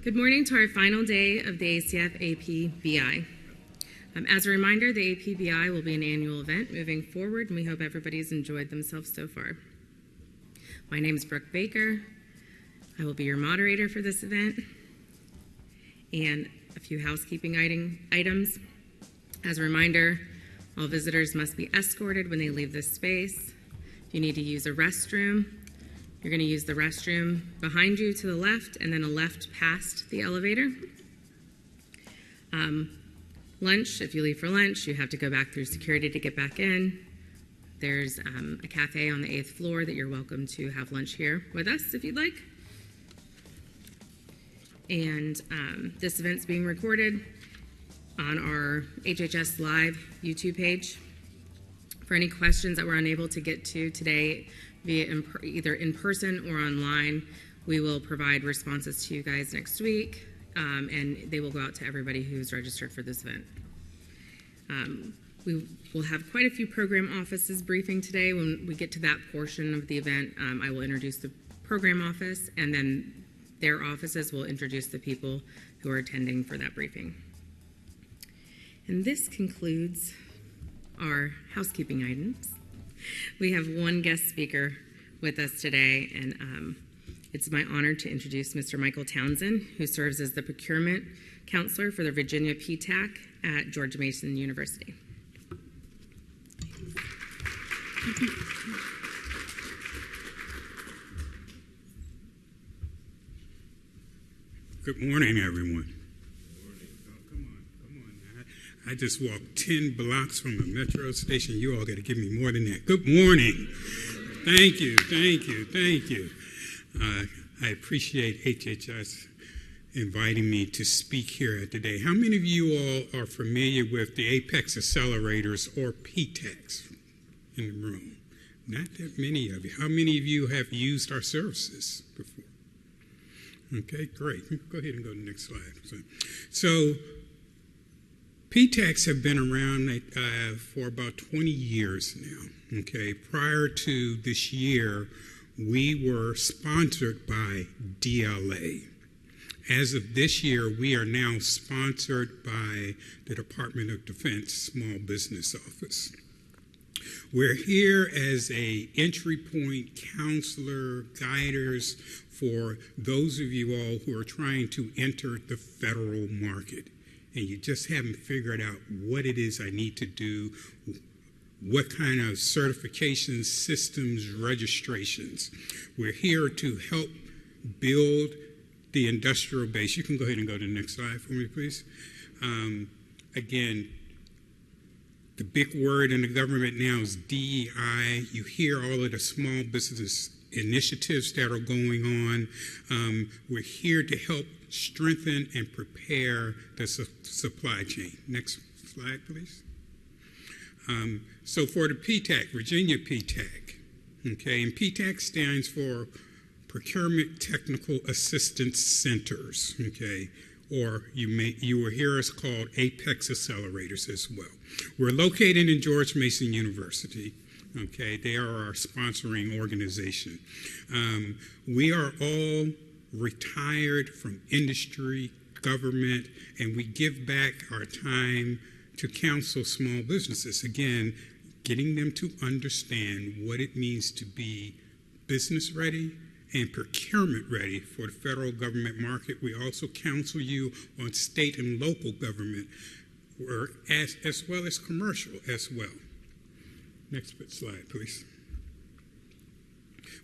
Good morning to our final day of the ACF APBI. As a reminder, the APBI will be an annual event moving forward, and we hope everybody's enjoyed themselves so far. My name is Brooke Baker. I will be your moderator for this event. And a few housekeeping items. As a reminder, all visitors must be escorted when they leave this space. If you need to use a restroom, you're going to use the restroom behind you to the left and then a left past the elevator. Lunch, if you leave for lunch, you have to go back through security to get back in. There's a cafe on the 8th floor that you're welcome to have lunch here with us if you'd like. And this event's being recorded on our HHS Live YouTube page. For any questions that we're unable to get to today via either in person or online, we will provide responses to you guys next week, and they will go out to everybody who's registered for this event. We will have quite a few program offices briefing today. When we get to that portion of the event, I will introduce the program office, and then their offices will introduce the people who are attending for that briefing. And this concludes our housekeeping items. We have one guest speaker with us today, and it's my honor to introduce Mr. Michael Townsend, who serves as the procurement counselor for the Virginia PTAC at George Mason University. Good morning, everyone. Come on. I just walked 10 blocks from a metro station. You all got to give me more than that. Good morning. Thank you. I appreciate HHS inviting me to speak here today. How many of you all are familiar with the Apex accelerators or PTACs in the room? Not that many of you. How many of you have used our services before? Okay, great. Go ahead and go to the next slide. So PTACs have been around for about 20 years now. Okay, prior to this year, we were sponsored by DLA. As of this year, we are now sponsored by the Department of Defense Small Business Office. We're here as an entry point counselor, guiders for those of you all who are trying to enter the federal market and you just haven't figured out what it is I need to do, what kind of certifications, systems, registrations. We're here to help build the industrial base. You can go ahead and go to the next slide for me, please. Again, the big word in the government now is DEI. You hear all of the small business initiatives that are going on. We're here to help strengthen and prepare the supply chain. Next slide, please. So for the PTAC, Virginia PTAC, okay, and PTAC stands for Procurement Technical Assistance Centers, okay, or you will hear us called Apex Accelerators as well. We're located in George Mason University. Okay, they are our sponsoring organization. We are all retired from industry, government, and we give back our time to counsel small businesses. Again, getting them to understand what it means to be business ready and procurement ready for the federal government market. We also counsel you on state and local government work as well as commercial as well. Next slide, please.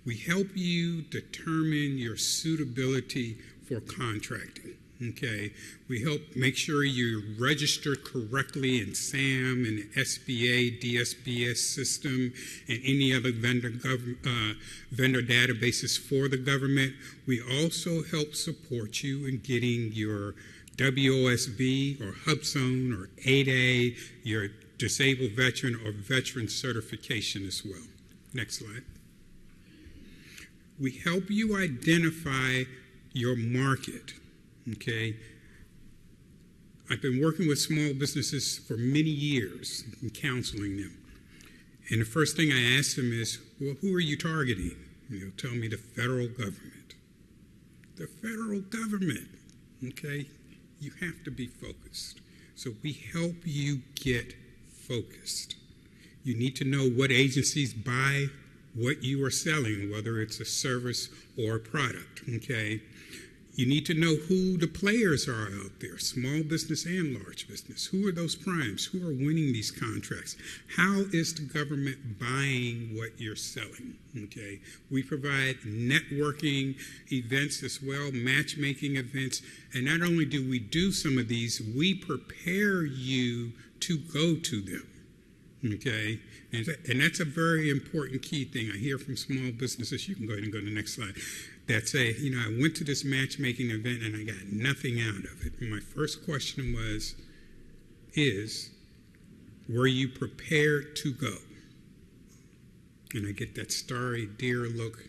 We help you determine your suitability for contracting. Okay, we help make sure you're registered correctly in SAM and the SBA, DSBS system, and any other vendor databases for the government. We also help support you in getting your WOSV or HubZone or 8A, your disabled veteran or veteran certification as well. Next slide. We help you identify your market. Okay, I've been working with small businesses for many years and counseling them. And the first thing I ask them is, well, who are you targeting? And they'll tell me the federal government. The federal government. Okay? You have to be focused. So we help you get focused. You need to know what agencies buy what you are selling, whether it's a service or a product, okay? You need to know who the players are out there, small business and large business. Who are those primes? Who are winning these contracts? How is the government buying what you're selling, okay? We provide networking events as well, matchmaking events, and not only do we do some of these, we prepare you to go to them. Okay, and that's a very important key thing I hear from small businesses. You can go ahead and go to the next slide. That say, I went to this matchmaking event and I got nothing out of it. And my first question is, were you prepared to go? And I get that starry deer look,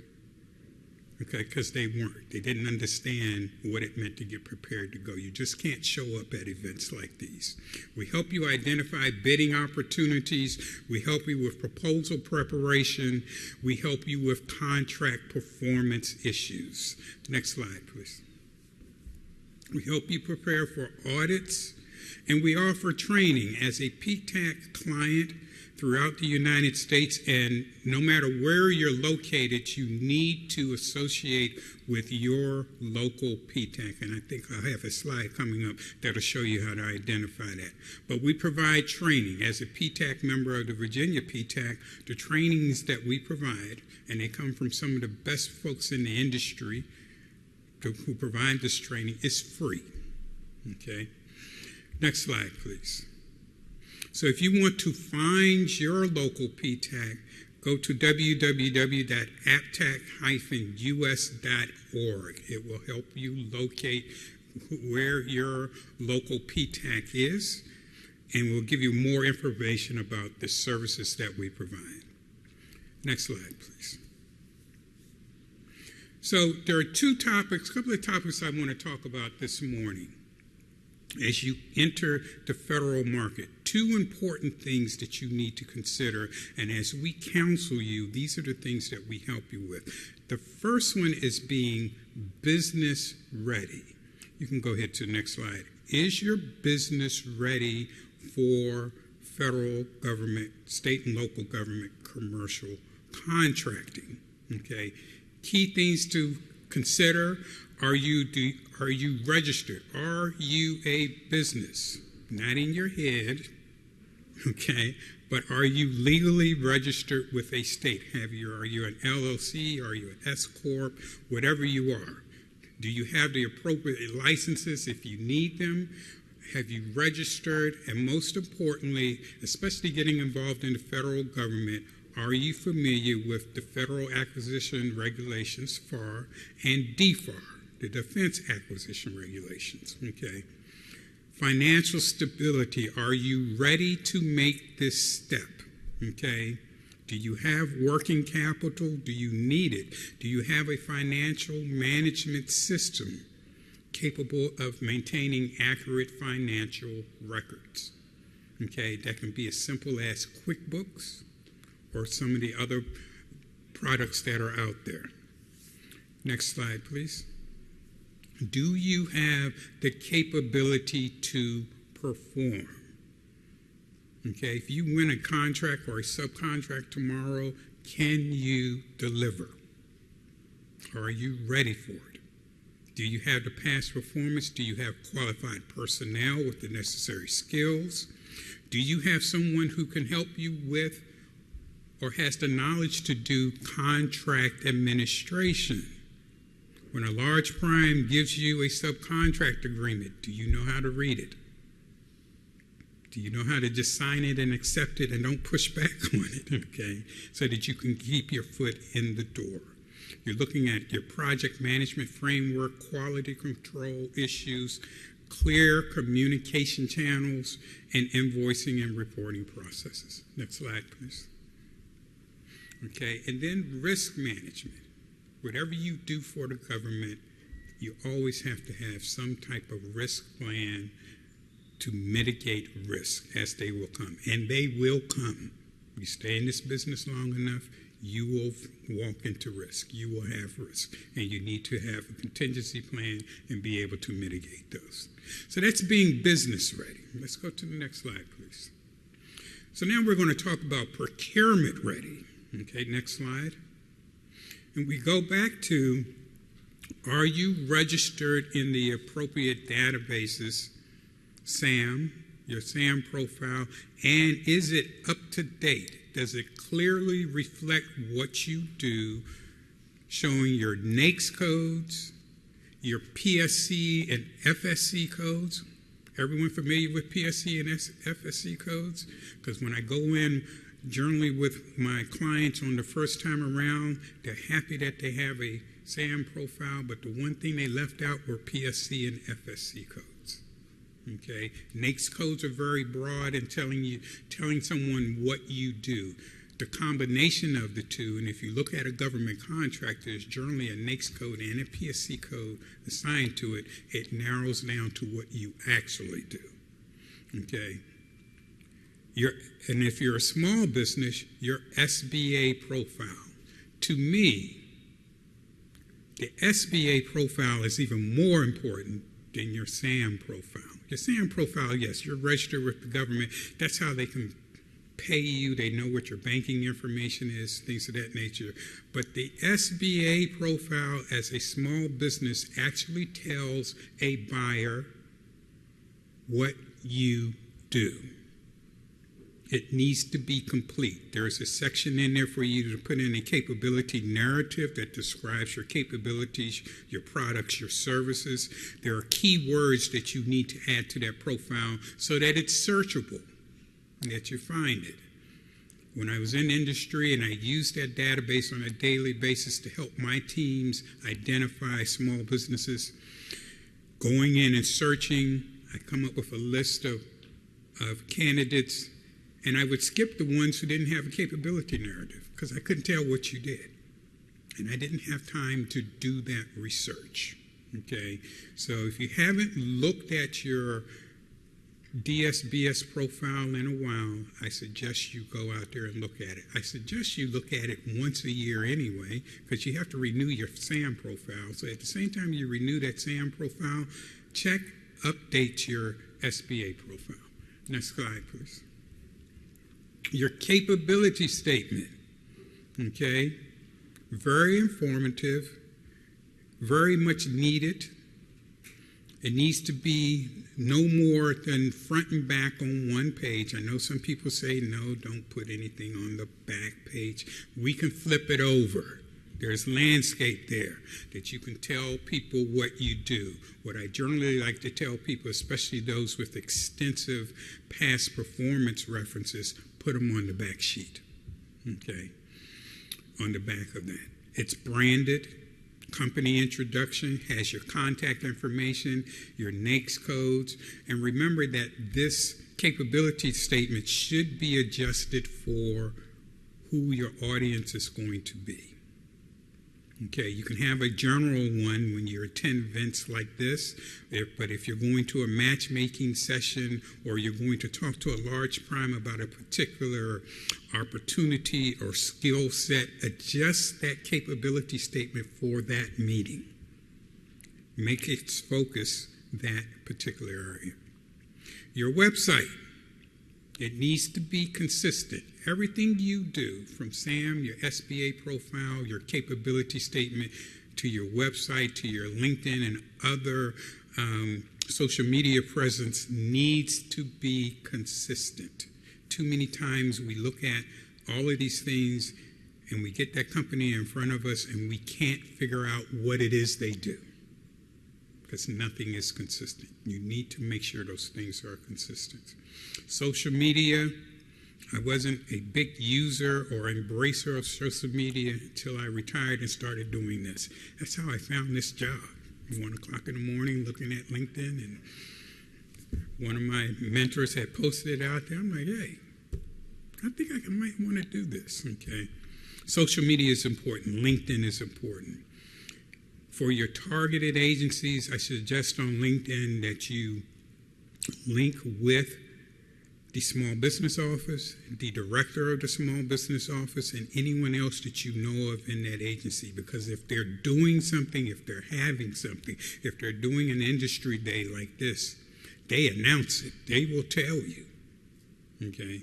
okay, because they weren't. They didn't understand what it meant to get prepared to go. You just can't show up at events like these. We help you identify bidding opportunities. We help you with proposal preparation. We help you with contract performance issues. Next slide, please. We help you prepare for audits, and we offer training as a PTAC client throughout the United States, and no matter where you're located, you need to associate with your local PTAC. And I think I'll have a slide coming up that'll show you how to identify that. But we provide training. As a PTAC member of the Virginia PTAC, the trainings that we provide, and they come from some of the best folks in the industry who provide this training, is free. Okay? Next slide, please. So if you want to find your local PTAC, go to www.aptac-us.org. It will help you locate where your local PTAC is, and will give you more information about the services that we provide. Next slide, please. So there are a couple of topics I want to talk about this morning. As you enter the federal market, two important things that you need to consider, and as we counsel you, these are the things that we help you with. The first one is being business ready. You can go ahead to the next slide. Is your business ready for federal government, state and local government, commercial contracting? Okay. Key things to consider. Are you registered? Are you a business? Not in your head, okay, but are you legally registered with a state? Are you an LLC? Are you an S Corp? Whatever you are. Do you have the appropriate licenses if you need them? Have you registered? And most importantly, especially getting involved in the federal government, are you familiar with the Federal Acquisition Regulations, FAR, and DFAR, the Defense Acquisition Regulations? Okay. Financial stability. Are you ready to make this step? Okay. Do you have working capital? Do you need it? Do you have a financial management system capable of maintaining accurate financial records? Okay. That can be as simple as QuickBooks or some of the other products that are out there. Next slide, please. Do you have the capability to perform? Okay, if you win a contract or a subcontract tomorrow, can you deliver? Are you ready for it? Do you have the past performance? Do you have qualified personnel with the necessary skills? Do you have someone who can help you with or has the knowledge to do contract administration? When a large prime gives you a subcontract agreement, do you know how to read it? Do you know how to just sign it and accept it and don't push back on it, okay, so that you can keep your foot in the door? You're looking at your project management framework, quality control issues, clear communication channels, and invoicing and reporting processes. Next slide, please. Okay, and then risk management. Whatever you do for the government, you always have to have some type of risk plan to mitigate risk as they will come. And they will come. You stay in this business long enough, you will walk into risk. You will have risk, and you need to have a contingency plan and be able to mitigate those. So that's being business ready. Let's go to the next slide, please. So now we're going to talk about procurement ready. Okay, next slide. And we go back to, are you registered in the appropriate databases, SAM, your SAM profile, and is it up to date? Does it clearly reflect what you do, showing your NAICS codes, your PSC and FSC codes? Everyone familiar with PSC and FSC codes? Because when I go in generally with my clients on the first time around, they're happy that they have a SAM profile, but the one thing they left out were PSC and FSC codes. Okay, NAICS codes are very broad in telling someone what you do. The combination of the two, and if you look at a government contract, there's generally a NAICS code and a PSC code assigned to it. It narrows down to what you actually do. Okay. And if you're a small business, your SBA profile. To me, the SBA profile is even more important than your SAM profile. Your SAM profile, yes, you're registered with the government. That's how they can pay you. They know what your banking information is, things of that nature. But the SBA profile as a small business actually tells a buyer what you do. It needs to be complete. There's a section in there for you to put in a capability narrative that describes your capabilities, your products, your services. There are key words that you need to add to that profile so that it's searchable and that you find it. When I was in industry and I used that database on a daily basis to help my teams identify small businesses, going in and searching, I come up with a list of candidates, and I would skip the ones who didn't have a capability narrative because I couldn't tell what you did. And I didn't have time to do that research. Okay? So if you haven't looked at your DSBS profile in a while, I suggest you go out there and look at it. I suggest you look at it once a year anyway, because you have to renew your SAM profile. So at the same time you renew that SAM profile, update your SBA profile. Next slide, please. Your capability statement, okay? Very informative, very much needed. It needs to be no more than front and back on one page. I know some people say, no, don't put anything on the back page. We can flip it over. There's landscape there that you can tell people what you do. What I generally like to tell people, especially those with extensive past performance references, put them on the back sheet, okay, on the back of that. It's branded. Company introduction has your contact information, your NAICS codes, and remember that this capability statement should be adjusted for who your audience is going to be. Okay, you can have a general one when you attend events like this, but if you're going to a matchmaking session or you're going to talk to a large prime about a particular opportunity or skill set, adjust that capability statement for that meeting. Make its focus that particular area. Your website, it needs to be consistent. Everything you do, from SAM, your SBA profile, your capability statement, to your website, to your LinkedIn and other social media presence, needs to be consistent. Too many times we look at all of these things and we get that company in front of us and we can't figure out what it is they do because nothing is consistent. You need to make sure those things are consistent. Social media, I wasn't a big user or embracer of social media until I retired and started doing this. That's how I found this job. 1 o'clock in the morning looking at LinkedIn, and one of my mentors had posted it out there. I'm like, hey, I think I might want to do this, okay? Social media is important. LinkedIn is important. For your targeted agencies, I suggest on LinkedIn that you link with the small business office, the director of the small business office, and anyone else that you know of in that agency. Because if they're doing something, if they're having something, if they're doing an industry day like this, they announce it. They will tell you. Okay?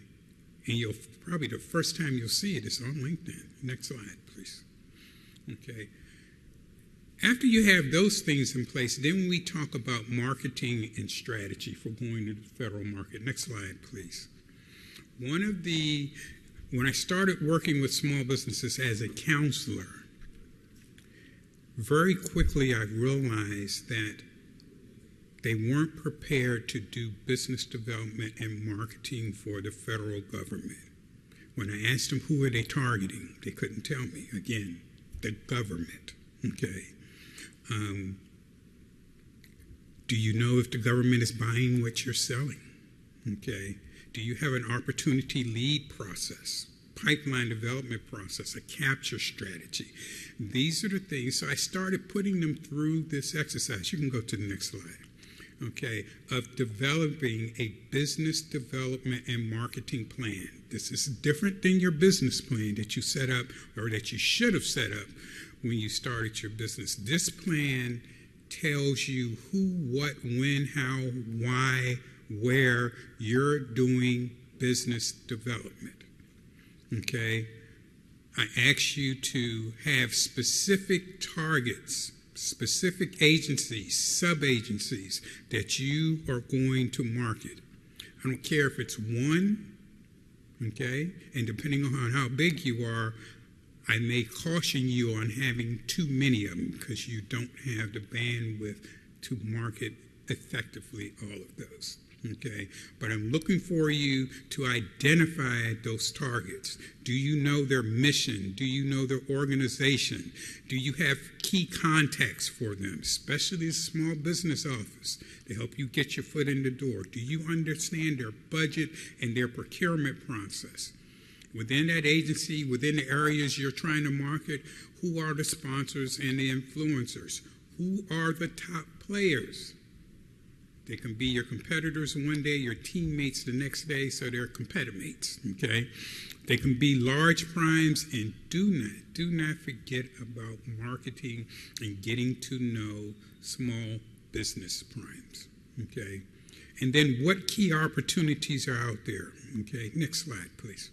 And you'll probably the first time you'll see it is on LinkedIn. Next slide, please. Okay. After you have those things in place, then we talk about marketing and strategy for going to the federal market. Next slide, please. When I started working with small businesses as a counselor, very quickly I realized that they weren't prepared to do business development and marketing for the federal government. When I asked them who are they targeting, they couldn't tell me. Again, the government. Okay. Do you know if the government is buying what you're selling? Okay. Do you have an opportunity lead process, pipeline development process, a capture strategy? These are the things. So I started putting them through this exercise. You can go to the next slide. Okay, of developing a business development and marketing plan. This is different than your business plan that you set up or that you should have set up when you started your business. This plan tells you who, what, when, how, why, where you're doing business development. Okay? I ask you to have specific targets, specific agencies, sub-agencies that you are going to market. I don't care if it's one, okay? And depending on how big you are, I may caution you on having too many of them because you don't have the bandwidth to market effectively all of those. Okay, but I'm looking for you to identify those targets. Do you know their mission? Do you know their organization? Do you have key contacts for them, especially the small business office, to help you get your foot in the door? Do you understand their budget and their procurement process? Within that agency, within the areas you're trying to market, who are the sponsors and the influencers? Who are the top players? They can be your competitors one day, your teammates the next day, so they're competimates, okay? They can be large primes, and do not forget about marketing and getting to know small business primes, okay? And then what key opportunities are out there, okay? Next slide, please.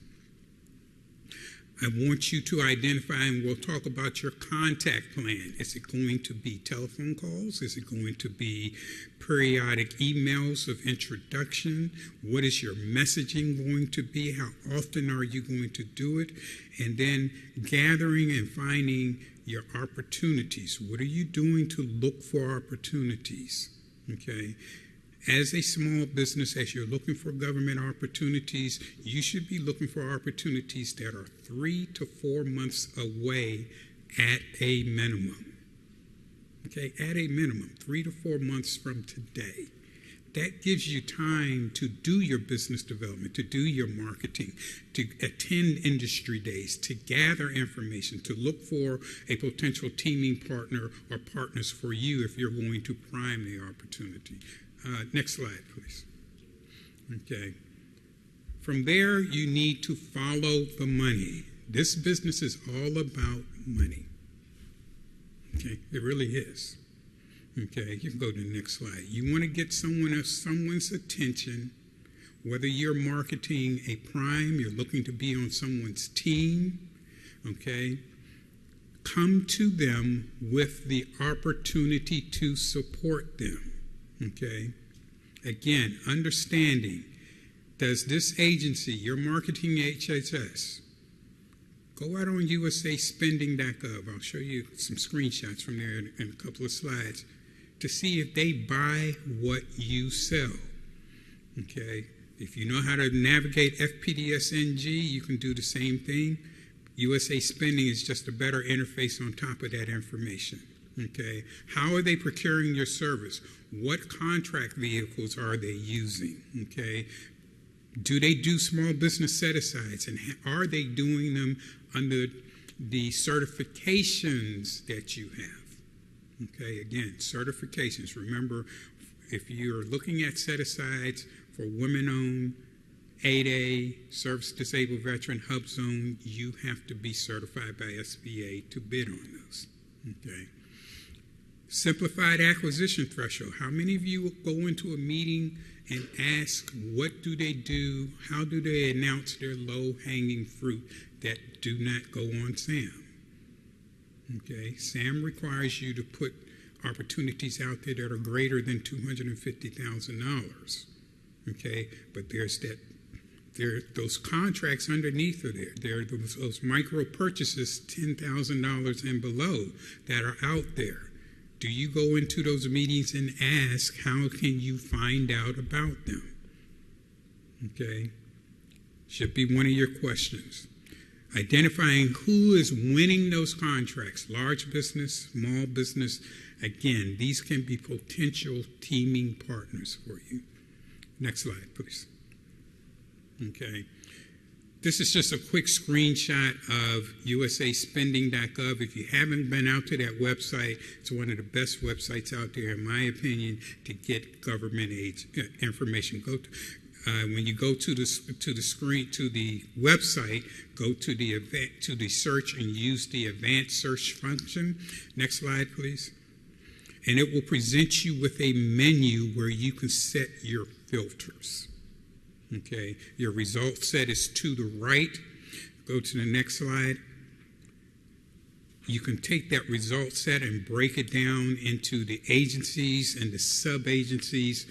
I want you to identify, and we'll talk about your contact plan. Is it going to be telephone calls? Is it going to be periodic emails of introduction? What is your messaging going to be? How often are you going to do it? And then gathering and finding your opportunities. What are you doing to look for opportunities? Okay. As a small business, as you're looking for government opportunities, you should be looking for opportunities that are 3 to 4 months away at a minimum. Okay, at a minimum, 3 to 4 months from today. That gives you time to do your business development, to do your marketing, to attend industry days, to gather information, to look for a potential teaming partner or partners for you if you're going to prime the opportunity. Next slide, please. Okay. From there, you need to follow the money. This business is all about money. Okay, it really is. Okay, you can go to the next slide. You want to get someone's attention, whether you're marketing a prime, you're looking to be on someone's team, okay? Come to them with the opportunity to support them. Okay. Again, understanding, does this agency, your marketing HHS, go out on USAspending.gov. I'll show you some screenshots from there in a couple of slides to see if they buy what you sell. Okay. If you know how to navigate FPDS-NG, you can do the same thing. USA Spending is just a better interface on top of that information. Okay. How are they procuring your service? What contract vehicles are they using? Okay. Do they do small business set-asides? And are they doing them under the certifications that you have? Okay. Again, certifications. Remember, if you're looking at set-asides for women-owned 8A, Service Disabled Veteran, Hub Zone, you have to be certified by SBA to bid on those. Okay. Simplified acquisition threshold. How many of you go into a meeting and ask what do they do, how do they announce their low-hanging fruit that do not go on SAM? Okay, SAM requires you to put opportunities out there that are greater than $250,000. Okay, but there are those contracts underneath are there. There are those micro purchases, $10,000 and below, that are out there. Do you go into those meetings and ask, how can you find out about them? Okay, should be one of your questions. Identifying who is winning those contracts, large business, small business. Again, these can be potential teaming partners for you. Next slide, please. Okay. This is just a quick screenshot of usaspending.gov. If you haven't been out to that website, it's one of the best websites out there, in my opinion, to get government aid information. When you go to the website, go to the search and use the advanced search function. Next slide, please. And it will present you with a menu where you can set your filters. Okay, your result set is to the right. Go to the next slide. You can take that result set and break it down into the agencies and the sub-agencies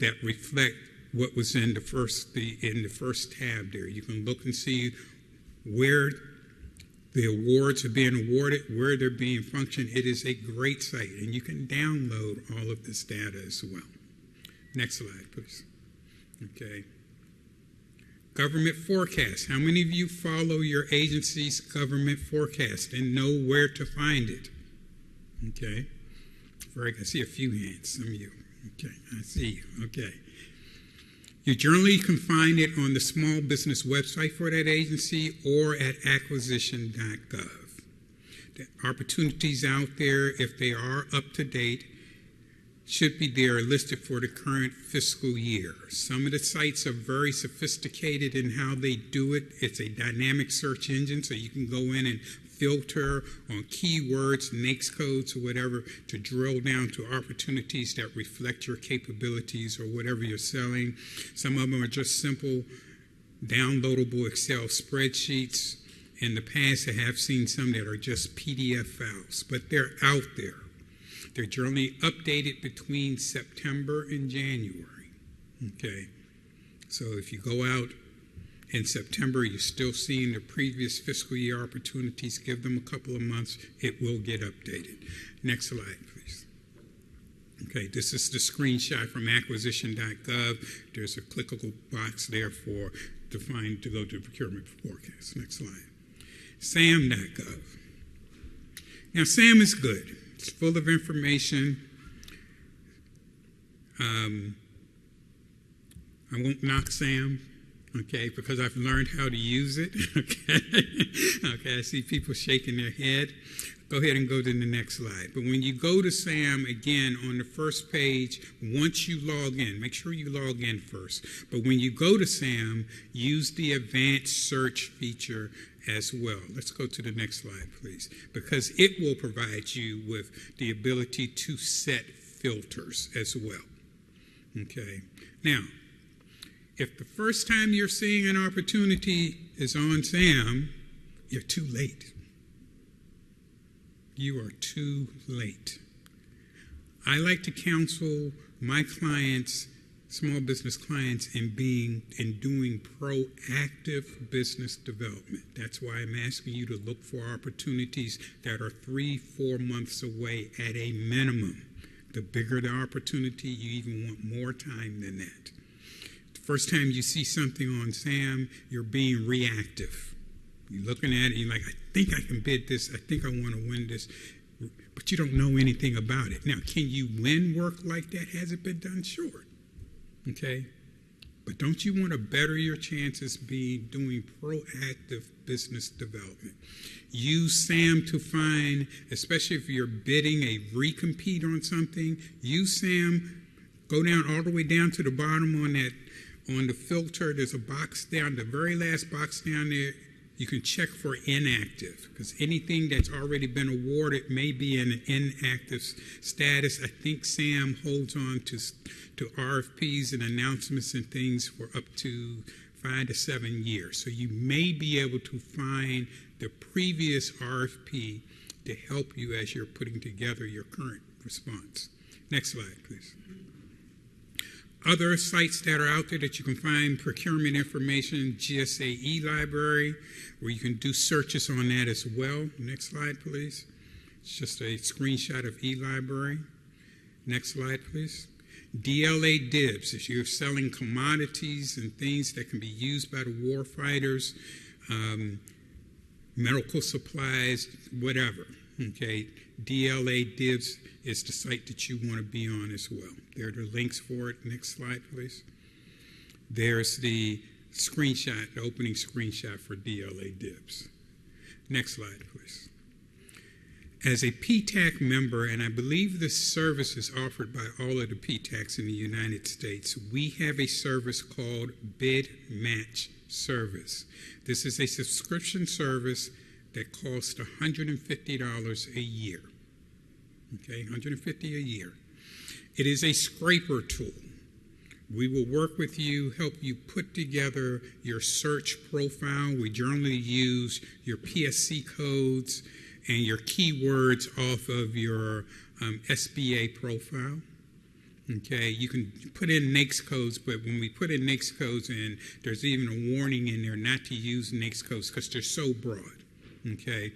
that reflect what was in the first tab there. You can look and see where the awards are being awarded, where they're being functioned. It is a great site, and you can download all of this data as well. Next slide, please. Okay. Government forecast. How many of you follow your agency's government forecast and know where to find it? Okay. I see a few hands, some of you. Okay, I see you. Okay. You generally can find it on the small business website for that agency or at acquisition.gov. The opportunities out there, if they are up to date, should be there listed for the current fiscal year. Some of the sites are very sophisticated in how they do it. It's a dynamic search engine, so you can go in and filter on keywords, NAICS codes, or whatever to drill down to opportunities that reflect your capabilities or whatever you're selling. Some of them are just simple downloadable Excel spreadsheets. In the past, I have seen some that are just PDF files, but they're out there. They're generally updated between September and January. Okay, so if you go out in September, you're still seeing the previous fiscal year opportunities. Give them a couple of months, it will get updated. Next slide, please. Okay, this is the screenshot from acquisition.gov. There's a clickable box there to go to procurement forecast. Next slide. SAM.gov. Now, SAM is good. It's full of information. I won't knock SAM, okay, because I've learned how to use it, okay? Okay, I see people shaking their head. Go ahead and go to the next slide. But when you go to SAM, again, on the first page, once you log in, make sure you log in first. But when you go to SAM, use the advanced search feature as well. Let's go to the next slide, please, because it will provide you with the ability to set filters as well. Okay. Now, if the first time you're seeing an opportunity is on SAM, you're too late. You are too late. I like to counsel my clients, small business clients, in doing proactive business development. That's why I'm asking you to look for opportunities that are 3-4 months away at a minimum. The bigger the opportunity, you even want more time than that. The first time you see something on SAM, you're being reactive. You're looking at it, you're like, I think I can bid this, I think I want to win this, but you don't know anything about it. Now, can you win work like that? Has it been done? Sure. Okay? But don't you want to better your chances doing proactive business development? Use SAM to find, especially if you're bidding a recompete on something, use SAM, go down all the way down to the bottom on that On the filter, there's a box down, the very last box down there, you can check for inactive, because anything that's already been awarded may be in an inactive status. I think Sam holds on to RFPs and announcements and things for up to 5 to 7 years. So you may be able to find the previous RFP to help you as you're putting together your current response. Next slide, please. Other sites that are out there that you can find procurement information, GCS eLibrary, where you can do searches on that as well. Next slide, please. It's just a screenshot of eLibrary. Next slide, please. DLA DIBs, if you're selling commodities and things that can be used by the war fighters, medical supplies, whatever. Okay, DLA DIBs is the site that you want to be on as well. There are the links for it. Next slide, please. There's the screenshot, the opening screenshot for DLA DIBs. Next slide, please. As a PTAC member, and I believe this service is offered by all of the PTACs in the United States, we have a service called Bid Match Service. This is a subscription service that costs $150 a year. Okay, $150 a year. It is a scraper tool. We will work with you, help you put together your search profile. We generally use your PSC codes and your keywords off of your SBA profile. Okay, you can put in NAICS codes, but when we put in NAICS codes in, there's even a warning in there not to use NAICS codes because they're so broad. Okay,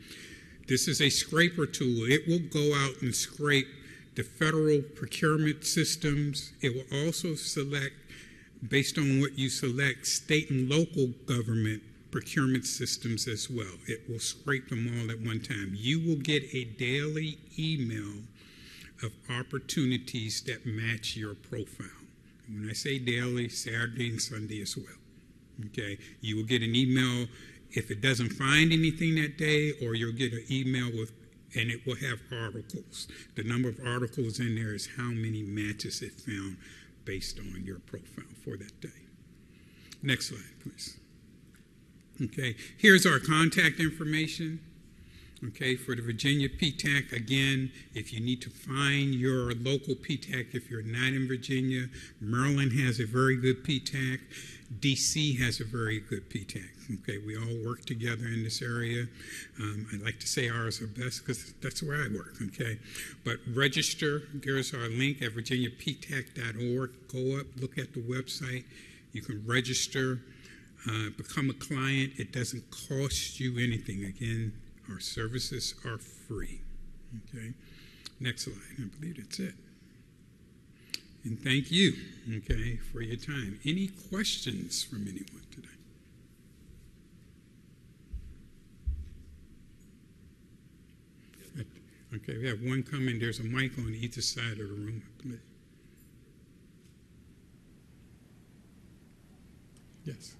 this is a scraper tool. It will go out and scrape the federal procurement systems. It will also select, based on what you select, state and local government procurement systems as well. It will scrape them all at one time. You will get a daily email of opportunities that match your profile. And when I say daily, Saturday and Sunday as well. Okay, you will get an email if it doesn't find anything that day, or you'll get an email with, and it will have articles. The number of articles in there is how many matches it found based on your profile for that day. Next slide, please. Okay, here's our contact information. Okay, for the Virginia PTAC, again, if you need to find your local PTAC, if you're not in Virginia, Maryland has a very good PTAC. DC has a very good PTAC. Okay, we all work together in this area. I like to say ours are best because that's where I work. Okay, but register. There's our link at virginiaptac.org. Go up, look at the website. You can register, become a client. It doesn't cost you anything. Again, our services are free. Okay, next slide. I believe that's it. And thank you, okay, for your time. Any questions from anyone today? Okay, we have one coming. There's a mic on either side of the room. Yes.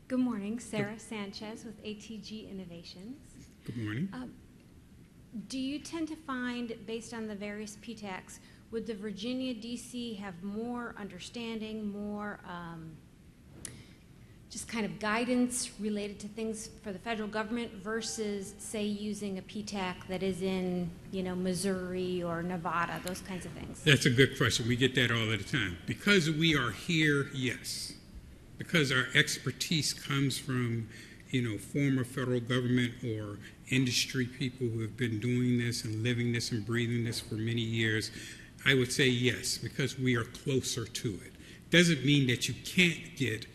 Good morning, Sarah Sanchez with ATG Innovations. Good morning. Do you tend to find, based on the various PTACs, would the Virginia DC have more understanding, more just kind of guidance related to things for the federal government versus, say, using a PTAC that is in, Missouri or Nevada, those kinds of things? That's a good question. We get that all the time. Because we are here, yes. Because our expertise comes from, former federal government or industry people who have been doing this and living this and breathing this for many years, I would say yes, because we are closer to it. Doesn't mean that you can't get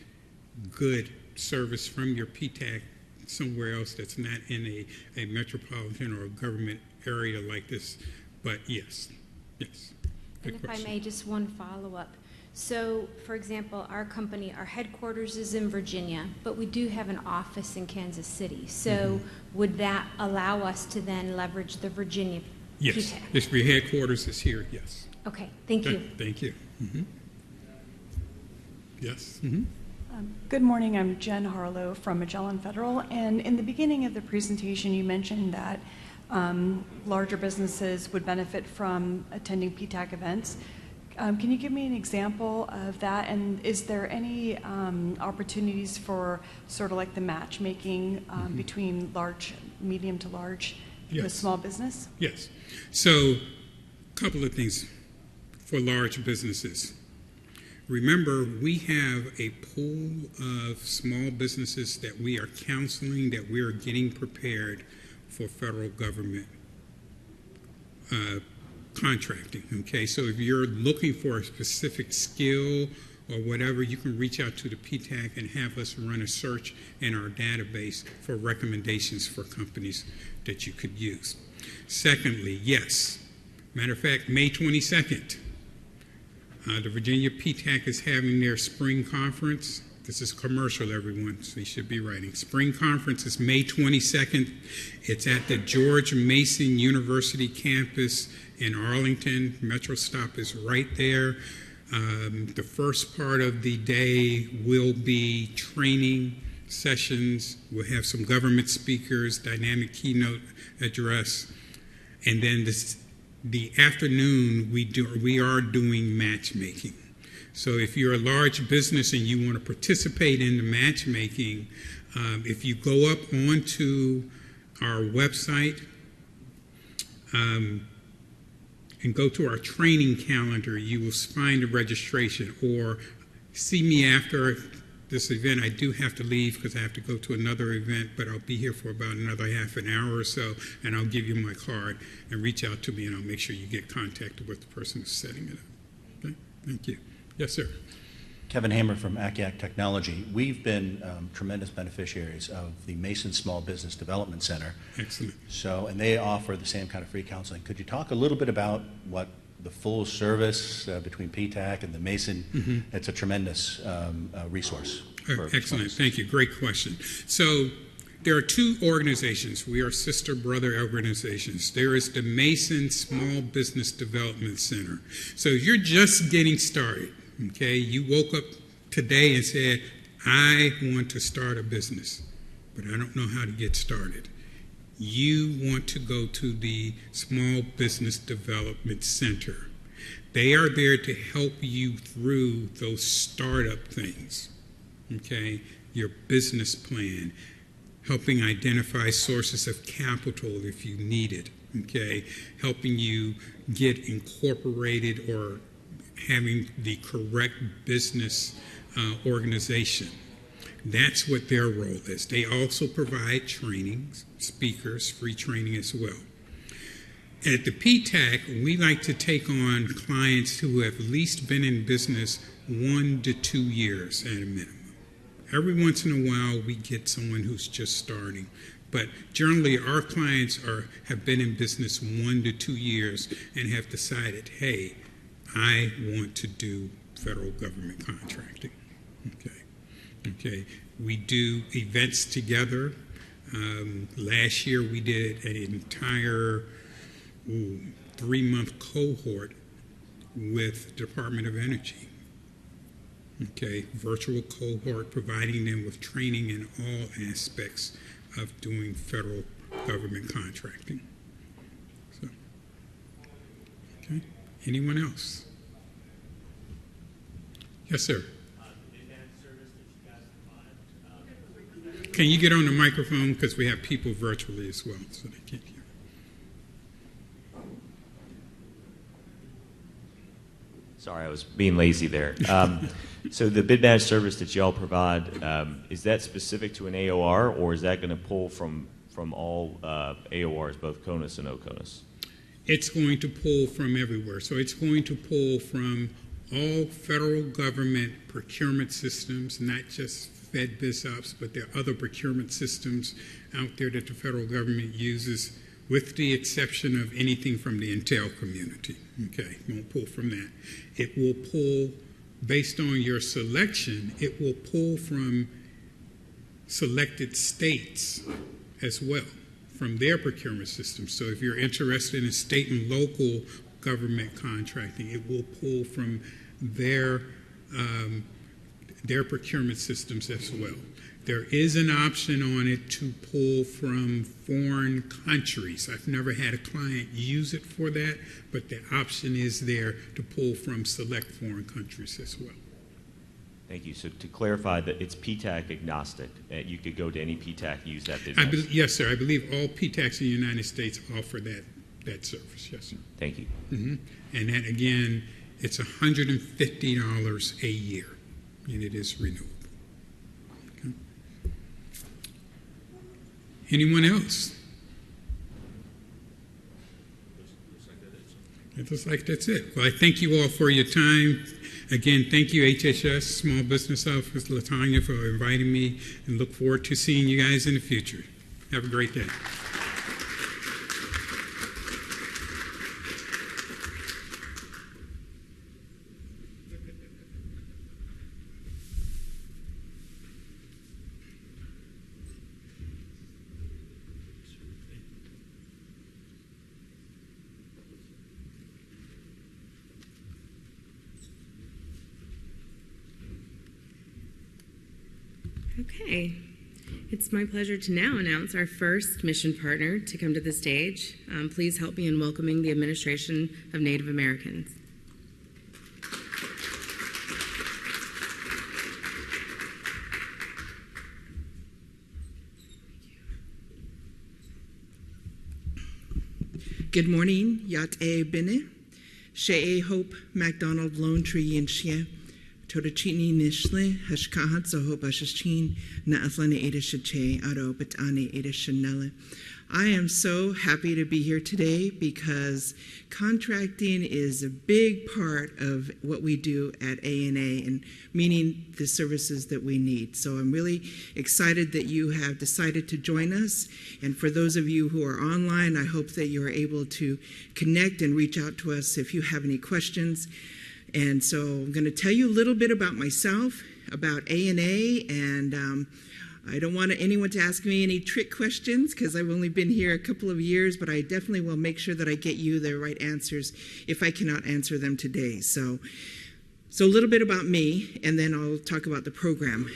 good service from your PTAC somewhere else that's not in a metropolitan or a government area like this, but yes. Good and question. If I may, just one follow-up. So, for example, our company, our headquarters is in Virginia, but we do have an office in Kansas City. So would that allow us to then leverage the Virginia Yes. PTAC? If your headquarters is here, yes. Okay, thank you. Thank you. Yes. Good morning. I'm Jen Harlow from Magellan Federal. And in the beginning of the presentation, you mentioned that larger businesses would benefit from attending PTAC events. Can you give me an example of that? And is there any opportunities for sort of like the matchmaking between large, medium to large, with small business? Yes. So, a couple of things for large businesses. Remember, we have a pool of small businesses that we are counseling, that we are getting prepared for federal government contracting, okay? So if you're looking for a specific skill or whatever, you can reach out to the PTAC and have us run a search in our database for recommendations for companies that you could use. Secondly, yes, matter of fact, May 22nd, the Virginia PTAC is having their spring conference. This is commercial, everyone, so you should be writing. Spring conference is May 22nd. It's at the George Mason University campus in Arlington. Metro stop is right there. The first part of the day will be training sessions. We'll have some government speakers, dynamic keynote address, and then the afternoon we are doing matchmaking. So if you're a large business and you want to participate in the matchmaking, if you go up onto our website and go to our training calendar, you will find a registration, or see me after this event. I do have to leave because I have to go to another event, but I'll be here for about another half an hour or so, and I'll give you my card and reach out to me, and I'll make sure you get contacted with the person who's setting it up. Okay? Thank you. Yes, sir. Kevin Hamer from ACF Technology. We've been tremendous beneficiaries of the Mason Small Business Development Center. Excellent. So, and they offer the same kind of free counseling. Could you talk a little bit about what the full service between PTAC and the Mason? It's a tremendous resource. Excellent. Thank you. Great question. So, there are two organizations. We are sister brother organizations. There is the Mason Small Business Development Center. So if you're just getting started, okay, you woke up today and said, I want to start a business, but I don't know how to get started. You want to go to the Small Business Development Center. They are there to help you through those startup things, okay, your business plan, helping identify sources of capital if you need it, okay, helping you get incorporated or having the correct business organization. That's what their role is. They also provide trainings, speakers, free training as well. At the PTAC, we like to take on clients who have at least been in business 1 to 2 years at a minimum. Every once in a while, we get someone who's just starting. But generally, our clients have been in business 1 to 2 years and have decided, hey, I want to do federal government contracting. Okay. We do events together. Last year, we did an entire 3-month cohort with the Department of Energy. Okay, virtual cohort, providing them with training in all aspects of doing federal government contracting. So, okay, anyone else? Yes, sir. Can you get on the microphone, because we have people virtually as well, so they can't hear. Sorry, I was being lazy there. So the bid managed service that y'all provide, is that specific to an AOR, or is that going to pull from all AORs, both CONUS and OCONUS? It's going to pull from everywhere. So it's going to pull from all federal government procurement systems, not just FedBizOps, but there are other procurement systems out there that the federal government uses, with the exception of anything from the intel community. Okay, it won't pull from that. It will pull, based on your selection, it will pull from selected states as well, from their procurement systems. So if you're interested in state and local government contracting, it will pull from their procurement systems as well. There is an option on it to pull from foreign countries. I've never had a client use it for that, but the option is there to pull from select foreign countries as well. Thank you. So to clarify, that it's PTAC agnostic. You could go to any PTAC, use that bid. Yes, sir. I believe all PTACs in the United States offer that service. Yes, sir. Thank you. And that, again, it's $150 a year, and it is renewable. Okay. Anyone else? It looks like that's it. Well, I thank you all for your time. Again, thank you, HHS Small Business Office, LaTanya, for inviting me, and look forward to seeing you guys in the future. Have a great day. Okay, it's my pleasure to now announce our first mission partner to come to the stage. Please help me in welcoming the Administration of Native Americans. Good morning, Yat E Bine, She Hope MacDonald Lone Tree and Shia. Torachini Nishle, Hashkahat Zahoba Shashin, Naaslane Edishache, Ado Batane Edishanelle. I am so happy to be here today because contracting is a big part of what we do at ANA, and meaning the services that we need. So I'm really excited that you have decided to join us. And for those of you who are online, I hope that you are able to connect and reach out to us if you have any questions. And so I'm going to tell you a little bit about myself, about ANA, and I don't want anyone to ask me any trick questions because I've only been here a couple of years, but I definitely will make sure that I get you the right answers if I cannot answer them today. So a little bit about me, and then I'll talk about the program.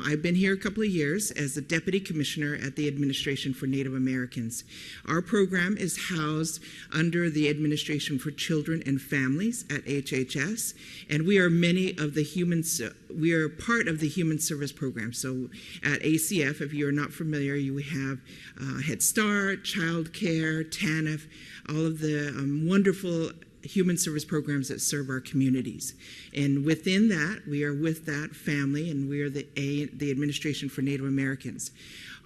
I've been here a couple of years as the Deputy Commissioner at the Administration for Native Americans. Our program is housed under the Administration for Children and Families at HHS, and we are we are part of the Human Service Program. So at ACF, if you are not familiar, you have Head Start, Child Care, TANF, all of the wonderful human service programs that serve our communities. And within that, we are with that family, and we are the Administration for Native Americans.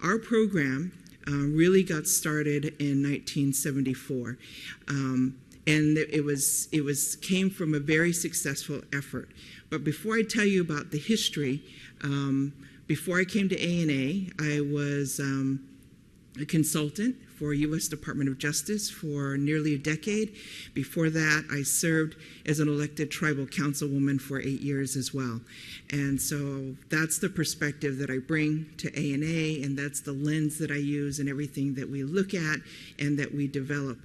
Our program really got started in 1974. And it came from a very successful effort. But before I tell you about the history, before I came to ANA, I was a consultant for U.S. Department of Justice for nearly a decade. Before that, I served as an elected tribal councilwoman for 8 years as well. And so that's the perspective that I bring to ANA, and that's the lens that I use in everything that we look at and that we develop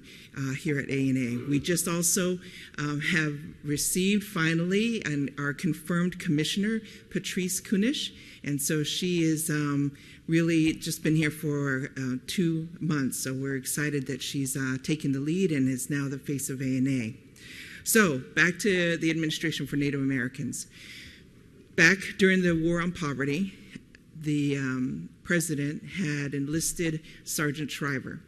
here at ANA. We just also have received finally our confirmed commissioner, Patrice Kunish, and so she is really just been here for 2 months. So we're excited that she's taken the lead and is now the face of ANA. So back to the Administration for Native Americans. Back during the War on Poverty, the president had enlisted Sergeant Shriver.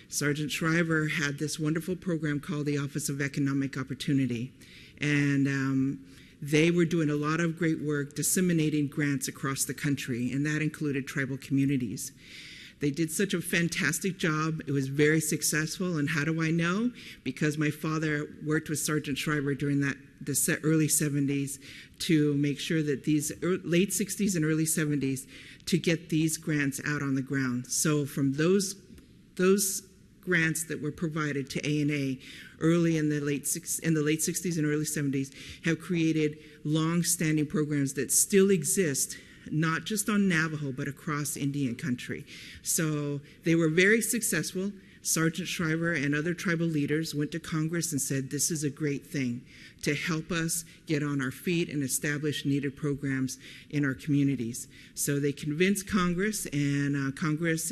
Sergeant Shriver had this wonderful program called the Office of Economic Opportunity. And they were doing a lot of great work disseminating grants across the country, and that included tribal communities. They did such a fantastic job. It was very successful. And how do I know? Because my father worked with Sergeant Shriver during the early 70s to make sure that these late 60s and early 70s to get these grants out on the ground. So from those grants that were provided to ANA early in the late 60s and early 70s have created long-standing programs that still exist, not just on Navajo, but across Indian country. So they were very successful. Sergeant Shriver and other tribal leaders went to Congress and said, this is a great thing to help us get on our feet and establish needed programs in our communities. So they convinced Congress, and Congress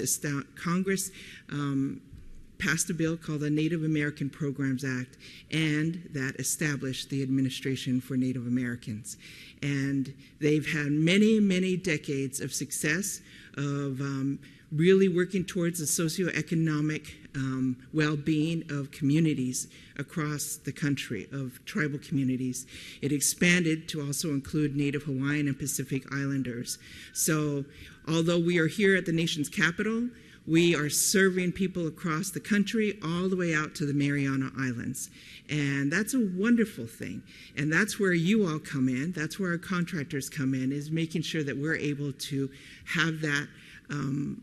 passed a bill called the Native American Programs Act, and that established the Administration for Native Americans. And they've had many, many decades of success of really working towards the socioeconomic well-being of communities across the country, of tribal communities. It expanded to also include Native Hawaiian and Pacific Islanders. So although we are here at the nation's capital, we are serving people across the country all the way out to the Mariana Islands. And that's a wonderful thing. And that's where you all come in. That's where our contractors come in, is making sure that we're able to have that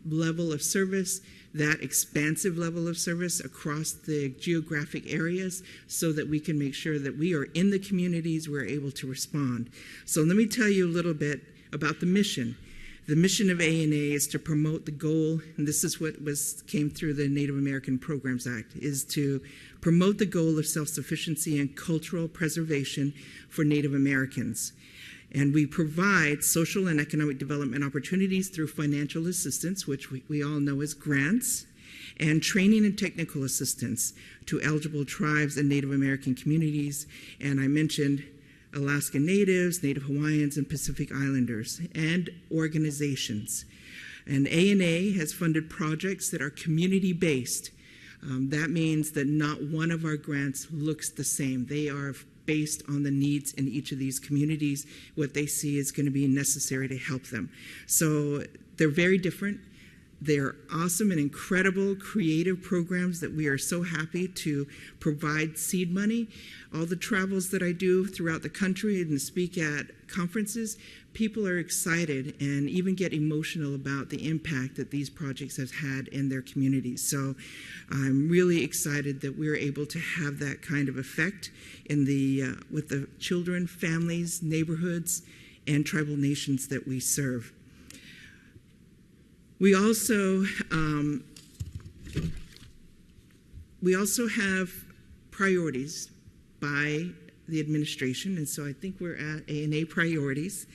level of service, that expansive level of service across the geographic areas, so that we can make sure that we are in the communities, we're able to respond. So let me tell you a little bit about the mission. The mission of ANA is to promote the goal, and this is what came through the Native American Programs Act, is to promote the goal of self-sufficiency and cultural preservation for Native Americans. And we provide social and economic development opportunities through financial assistance, which we all know as grants, and training and technical assistance to eligible tribes and Native American communities. And I mentioned Alaska Natives, Native Hawaiians, and Pacific Islanders, and organizations. And ANA has funded projects that are community-based. That means that not one of our grants looks the same. They are based on the needs in each of these communities, what they see is going to be necessary to help them. So they're very different. They're awesome and incredible creative programs that we are so happy to provide seed money. All the travels that I do throughout the country and speak at conferences, people are excited and even get emotional about the impact that these projects have had in their communities. So I'm really excited that we're able to have that kind of effect in with the children, families, neighborhoods, and tribal nations that we serve. We also have priorities by the administration, and so I think we're at ANA priorities,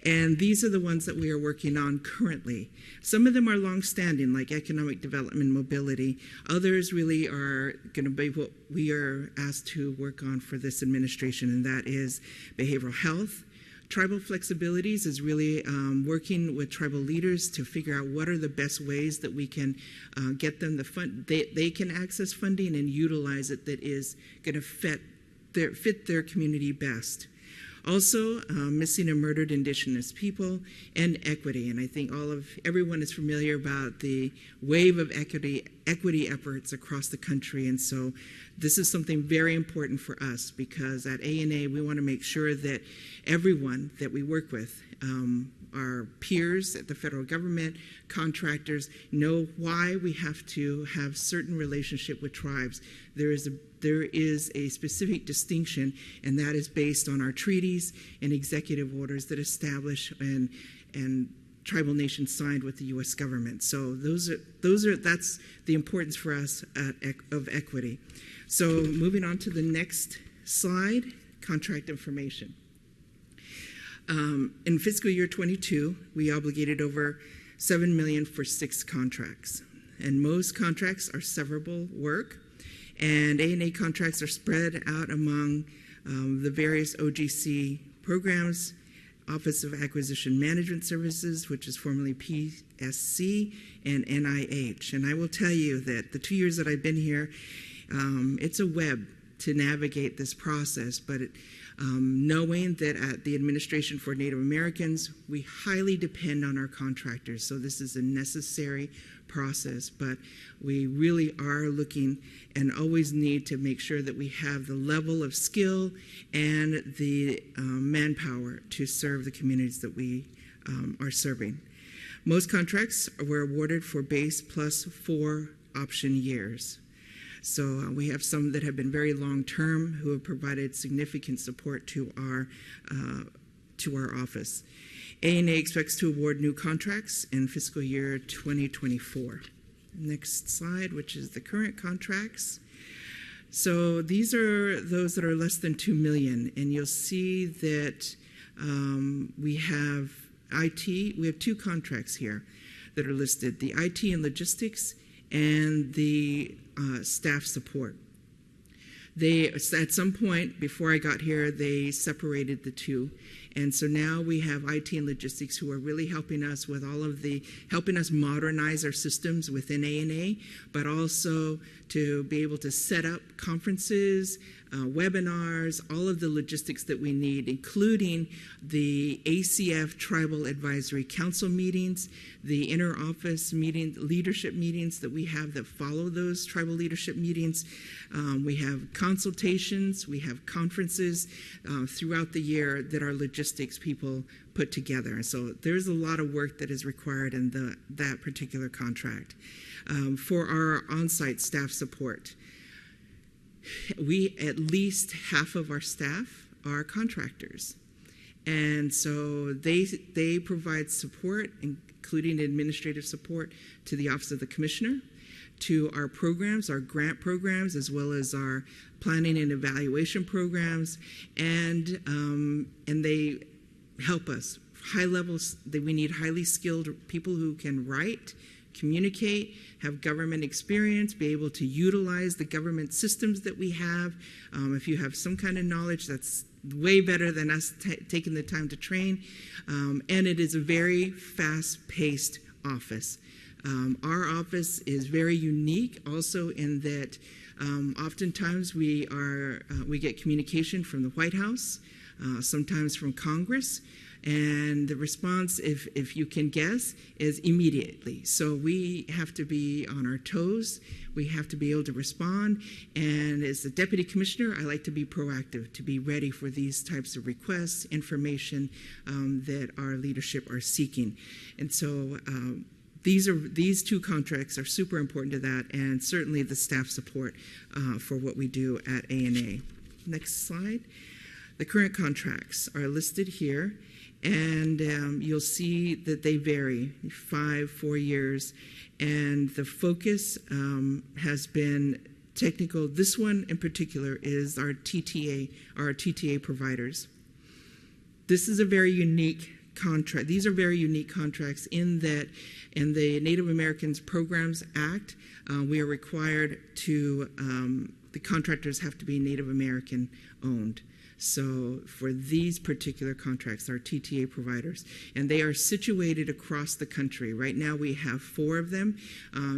and these are the ones that we are working on currently. Some of them are long-standing, like economic development and mobility. Others really are going to be what we are asked to work on for this administration, and that is behavioral health. Tribal Flexibilities is really working with tribal leaders to figure out what are the best ways that we can get them the fund. They can access funding and utilize it that is going to fit their community best. Also, missing and murdered Indigenous people, and equity. And I think everyone is familiar about the wave of equity efforts across the country. And so this is something very important for us, because at ANA we want to make sure that everyone that we work with, our peers at the federal government, contractors, know why we have to have certain relationship with tribes. There is a specific distinction, and that is based on our treaties and executive orders that establish and tribal nations signed with the U.S. government. So that's the importance for us of equity. So moving on to the next slide, contract information. In fiscal year 22, we obligated over $7 million for 6 contracts, and most contracts are severable work. And ANA contracts are spread out among the various OGC programs, Office of Acquisition Management Services, which is formerly PSC, and NIH. And I will tell you that the 2 years that I've been here, it's a web to navigate this process, but knowing that at the Administration for Native Americans, we highly depend on our contractors. So this is a necessary process, but we really are looking and always need to make sure that we have the level of skill and the manpower to serve the communities that we are serving. Most contracts were awarded for base plus 4 option years. So we have some that have been very long-term who have provided significant support to our office. ANA expects to award new contracts in fiscal year 2024. Next slide, which is the current contracts. So these are those that are less than $2 million, and you'll see that we have IT. We have two contracts here that are listed: the IT and logistics, and the staff support. They, at some point before I got here, they separated the two. And so now we have IT and logistics who are really helping us with all of helping us modernize our systems within ANA, but also to be able to set up conferences, webinars, all of the logistics that we need, including the ACF Tribal Advisory Council meetings, the inter-office leadership meetings that we have that follow those tribal leadership meetings. We have consultations, we have conferences throughout the year that our logistics people put together. So there's a lot of work that is required in that particular contract. For our on-site staff support, at least half of our staff are contractors. And so they provide support, including administrative support, to the Office of the Commissioner, to our programs, our grant programs, as well as our planning and evaluation programs, and they help us. High levels, we need highly skilled people who can write, communicate, have government experience, be able to utilize the government systems that we have. If you have some kind of knowledge, that's way better than us taking the time to train. And it is a very fast-paced office. Our office is very unique also in that oftentimes we get communication from the White House, sometimes from Congress, and the response, if you can guess, is immediately. So we have to be on our toes. We have to be able to respond. And as the Deputy Commissioner, I like to be proactive, to be ready for these types of requests, information that our leadership are seeking. And so these two contracts are super important to that, and certainly the staff support for what we do at ANA. Next slide. The current contracts are listed here, and you'll see that they vary, 4 years, and the focus has been technical. This one in particular is our TTA providers. This is a very unique contract. These are very unique contracts in that in the Native Americans Programs Act, we are required to, the contractors have to be Native American owned. So for these particular contracts, our TTA providers, and they are situated across the country. Right now we have 4 of them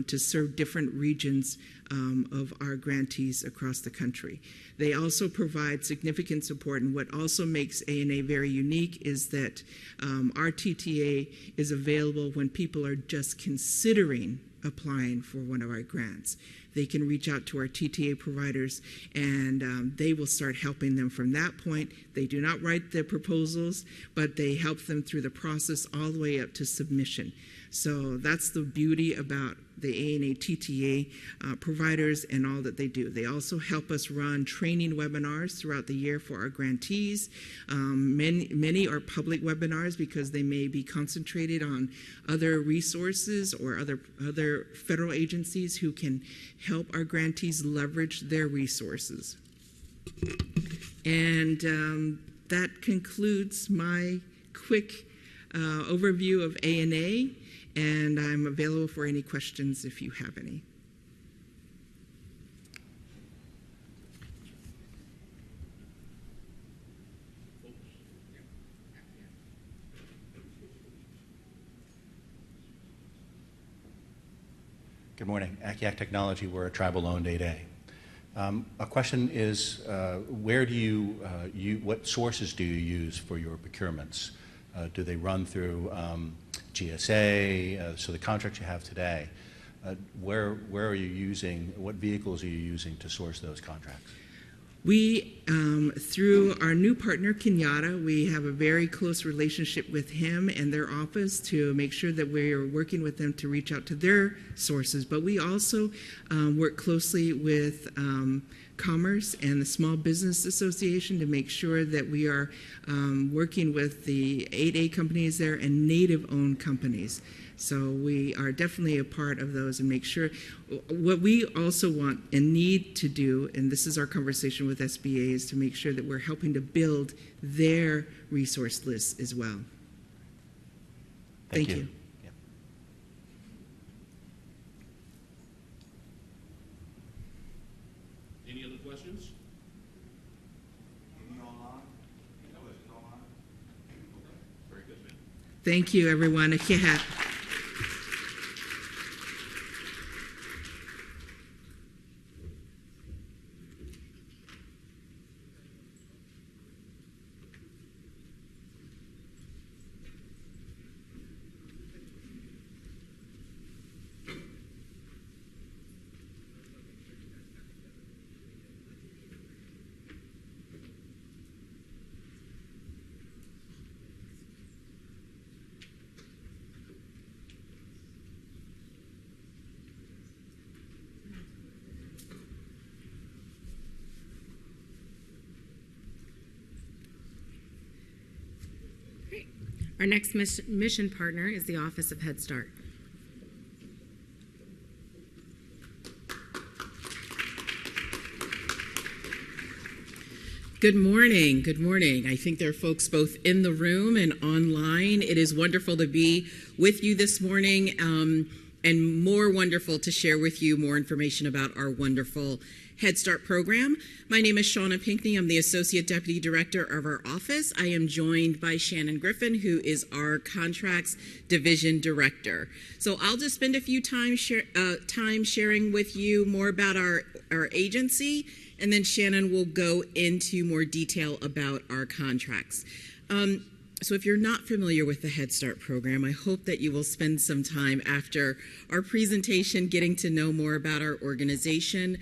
to serve different regions of our grantees across the country. They also provide significant support, and what also makes ANA very unique is that our TTA is available when people are just considering applying for one of our grants. They can reach out to our TTA providers, and they will start helping them from that point. They do not write the proposals, but they help them through the process all the way up to submission. So that's the beauty about the ANA TTA providers and all that they do. They also help us run training webinars throughout the year for our grantees. Many are public webinars because they may be concentrated on other resources or other federal agencies who can help our grantees leverage their resources. And that concludes my quick overview of ANA. And I'm available for any questions if you have any. Good morning. ACF Technology, we're a tribal-owned 8A. A question is, where do what sources do you use for your procurements? Do they run through GSA, so the contract you have today, where are you using, what vehicles are you using to source those contracts? We, through our new partner, Kenyatta, we have a very close relationship with him and their office to make sure that we are working with them to reach out to their sources. But we also work closely with Commerce and the Small Business Association to make sure that we are working with the 8A companies there and Native-owned companies. So we are definitely a part of those and make sure. What we also want and need to do, and this is our conversation with SBA, is to make sure that we're helping to build their resource lists as well. Thank you. Yeah. Any other questions? Any online? No questions online? Okay. Very good, man. Thank you, everyone. Great. Our next mission partner is the Office of Head Start. Good morning. Good morning. I think there are folks both in the room and online. It is wonderful to be with you this morning, and more wonderful to share with you more information about our wonderful Head Start program. My name is Shauna Pinkney. I'm the Associate Deputy Director of our office. I am joined by Shannon Griffin, who is our Contracts Division Director. So I'll just spend a few time sharing with you more about our agency, and then Shannon will go into more detail about our contracts. So if you're not familiar with the Head Start program, I hope that you will spend some time after our presentation getting to know more about our organization.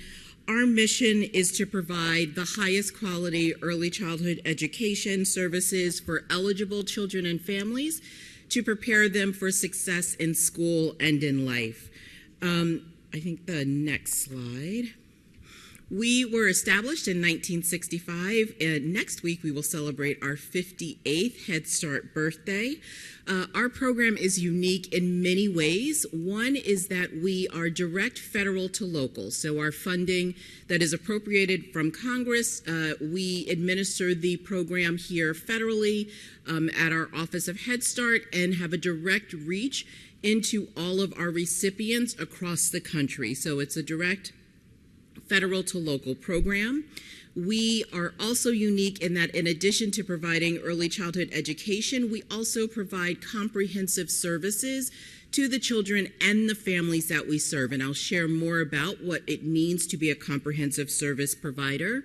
Our mission is to provide the highest quality early childhood education services for eligible children and families to prepare them for success in school and in life. I think the next slide. We were established in 1965, and next week we will celebrate our 58th Head Start birthday. Our program is unique in many ways. One is that we are direct federal to local, so our funding that is appropriated from Congress, we administer the program here federally at our Office of Head Start and have a direct reach into all of our recipients across the country. So it's a direct federal to local program. We are also unique in that in addition to providing early childhood education, we also provide comprehensive services to the children and the families that we serve. And I'll share more about what it means to be a comprehensive service provider.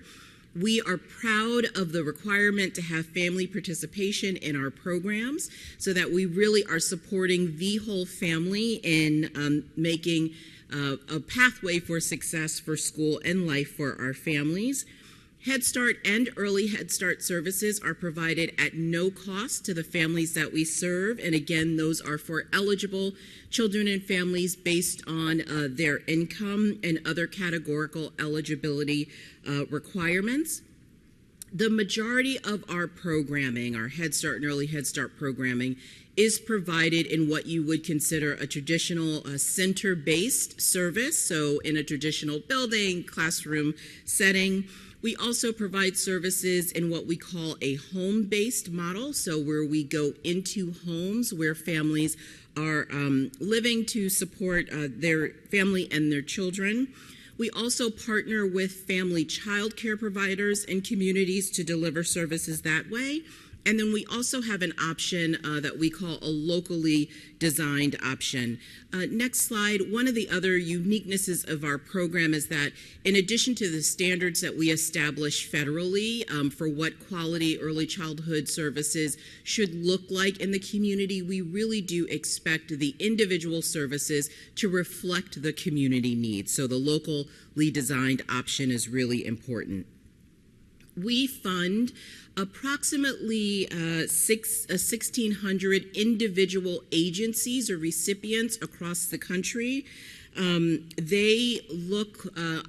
We are proud of the requirement to have family participation in our programs so that we really are supporting the whole family in making a pathway for success for school and life for our families. Head Start and Early Head Start services are provided at no cost to the families that we serve. And again, those are for eligible children and families based on their income and other categorical eligibility requirements. The majority of our programming, our Head Start and Early Head Start programming, is provided in what you would consider a traditional center-based service, so in a traditional building, classroom setting. We also provide services in what we call a home-based model, so where we go into homes where families are living to support their family and their children. We also partner with family child care providers and communities to deliver services that way. And then we also have an option that we call a locally designed option. Next slide. One of the other uniquenesses of our program is that in addition to the standards that we establish federally for what quality early childhood services should look like in the community, we really do expect the individual services to reflect the community needs. So the locally designed option is really important. We fund approximately 1,600 individual agencies or recipients across the country. They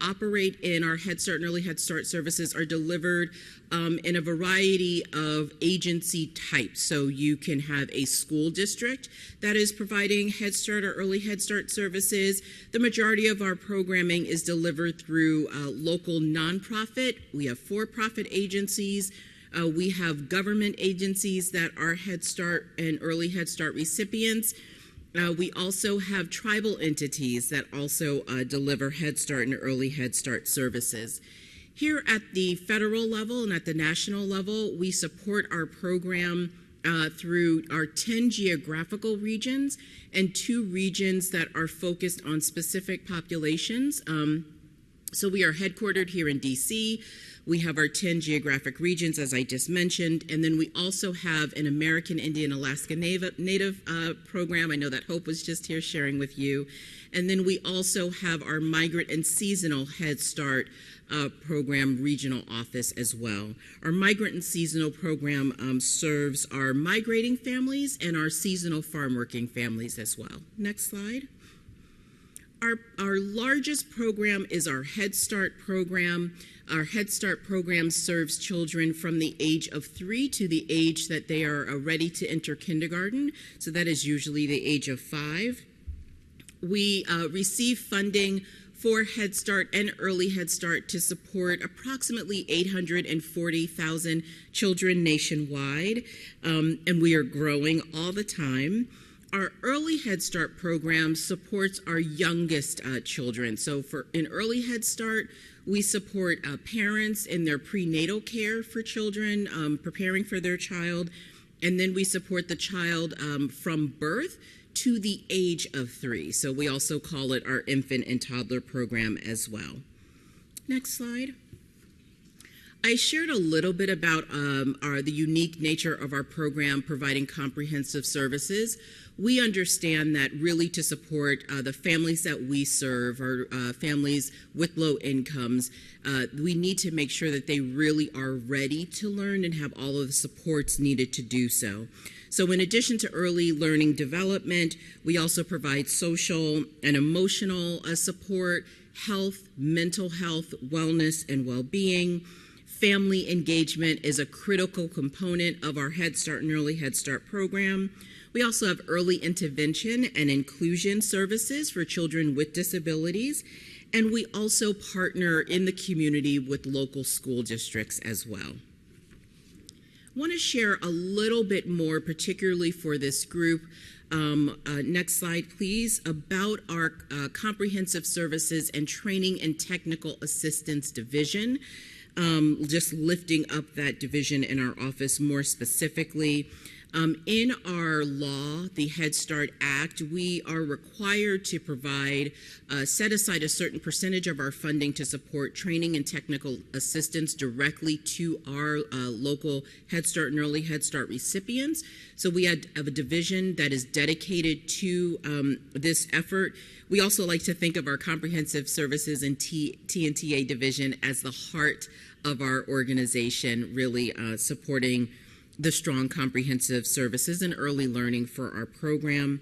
operate in our Head Start and Early Head Start services are delivered in a variety of agency types. So you can have a school district that is providing Head Start or Early Head Start services. The majority of our programming is delivered through local nonprofit. We have for-profit agencies. We have government agencies that are Head Start and Early Head Start recipients. We also have tribal entities that also deliver Head Start and Early Head Start services. Here at the federal level and at the national level, we support our program through our 10 geographical regions and 2 regions that are focused on specific populations. So we are headquartered here in DC. We have our 10 geographic regions, as I just mentioned, and then we also have an American Indian Alaska Native program. I know that Hope was just here sharing with you. And then we also have our Migrant and Seasonal Head Start program regional office as well. Our Migrant and Seasonal program serves our migrating families and our seasonal farm working families as well. Next slide. Our largest program is our Head Start program. Our Head Start program serves children from the age of 3 to the age that they are ready to enter kindergarten. So that is usually the age of 5. We receive funding for Head Start and Early Head Start to support approximately 840,000 children nationwide, and we are growing all the time. Our Early Head Start program supports our youngest children. So in Early Head Start, we support parents in their prenatal care for children, preparing for their child, and then we support the child from birth to the age of 3. So we also call it our infant and toddler program as well. Next slide. I shared a little bit about the unique nature of our program providing comprehensive services. We understand that really to support the families that we serve, or families with low incomes, we need to make sure that they really are ready to learn and have all of the supports needed to do so. So in addition to early learning development, we also provide social and emotional support, health, mental health, wellness, and well-being. Family engagement is a critical component of our Head Start and Early Head Start program. We also have early intervention and inclusion services for children with disabilities, and we also partner in the community with local school districts as well. I want to share a little bit more, particularly for this group. Next slide, please, about our comprehensive services and training and technical assistance division. Just lifting up that division in our office more specifically. In our law, the Head Start Act, we are required to provide, set aside a certain percentage of our funding to support training and technical assistance directly to our local Head Start and Early Head Start recipients. So we have a division that is dedicated to this effort. We also like to think of our comprehensive services and T&TA division as the heart of our organization, really supporting the strong comprehensive services and early learning for our program.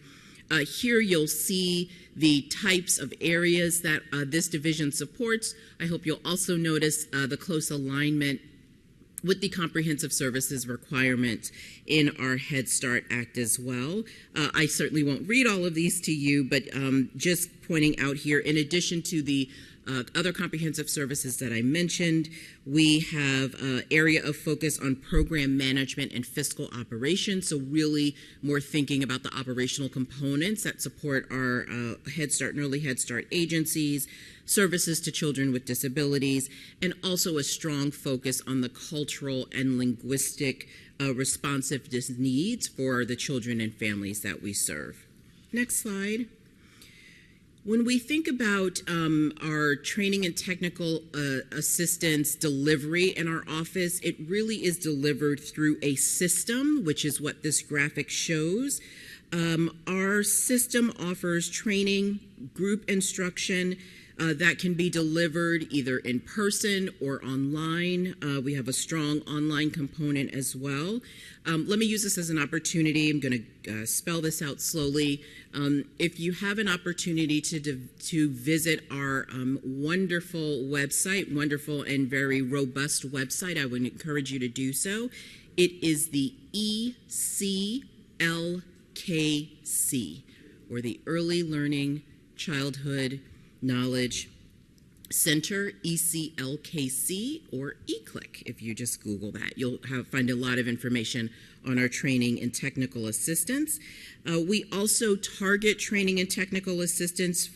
Here you'll see the types of areas that this division supports. I hope you'll also notice the close alignment with the comprehensive services requirement in our Head Start Act as well. I certainly won't read all of these to you, but just pointing out here, in addition to the other comprehensive services that I mentioned, we have an area of focus on program management and fiscal operations, so really more thinking about the operational components that support our Head Start and Early Head Start agencies, services to children with disabilities, and also a strong focus on the cultural and linguistic responsiveness needs for the children and families that we serve. Next slide. When we think about our training and technical assistance delivery in our office, it really is delivered through a system, which is what this graphic shows. Our system offers training, group instruction, that can be delivered either in person or online. We have a strong online component as well. Let me use this as an opportunity. I'm going to spell this out slowly. If you have an opportunity to visit our wonderful website, wonderful and very robust website, I would encourage you to do so. It is the ECLKC, or the Early Learning Childhood Knowledge Center, ECLKC, or eClick. If you just Google that, you'll find a lot of information on our training and technical assistance. We also target training and technical assistance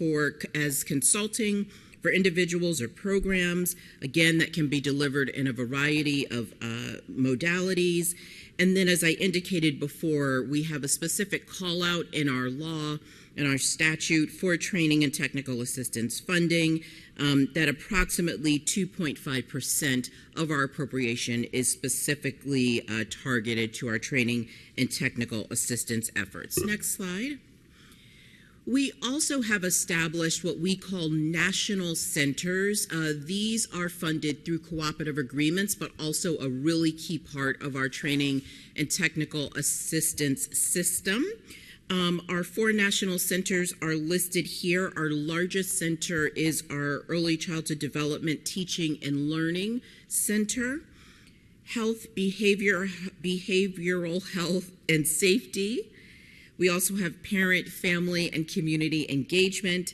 as consulting for individuals or programs. Again, that can be delivered in a variety of modalities. And then, as I indicated before, we have a specific call out in our law and our statute for training and technical assistance funding, that approximately 2.5% of our appropriation is specifically targeted to our training and technical assistance efforts. Next slide. We also have established what we call national centers. These are funded through cooperative agreements, but also a really key part of our training and technical assistance system. Our 4 national centers are listed here. Our largest center is our Early Childhood Development Teaching and Learning Center. Health, behavioral health, and safety. We also have parent, family, and community engagement.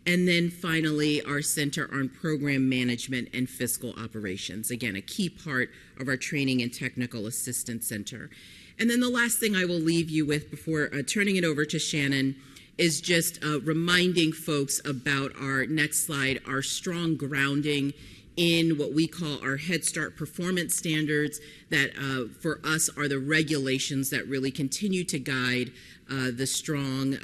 And then finally, our Center on Program Management and Fiscal Operations. Again, a key part of our Training and Technical Assistance Center. And then the last thing I will leave you with before turning it over to Shannon is just reminding folks about our next slide, our strong grounding in what we call our Head Start performance standards that for us are the regulations that really continue to guide the strong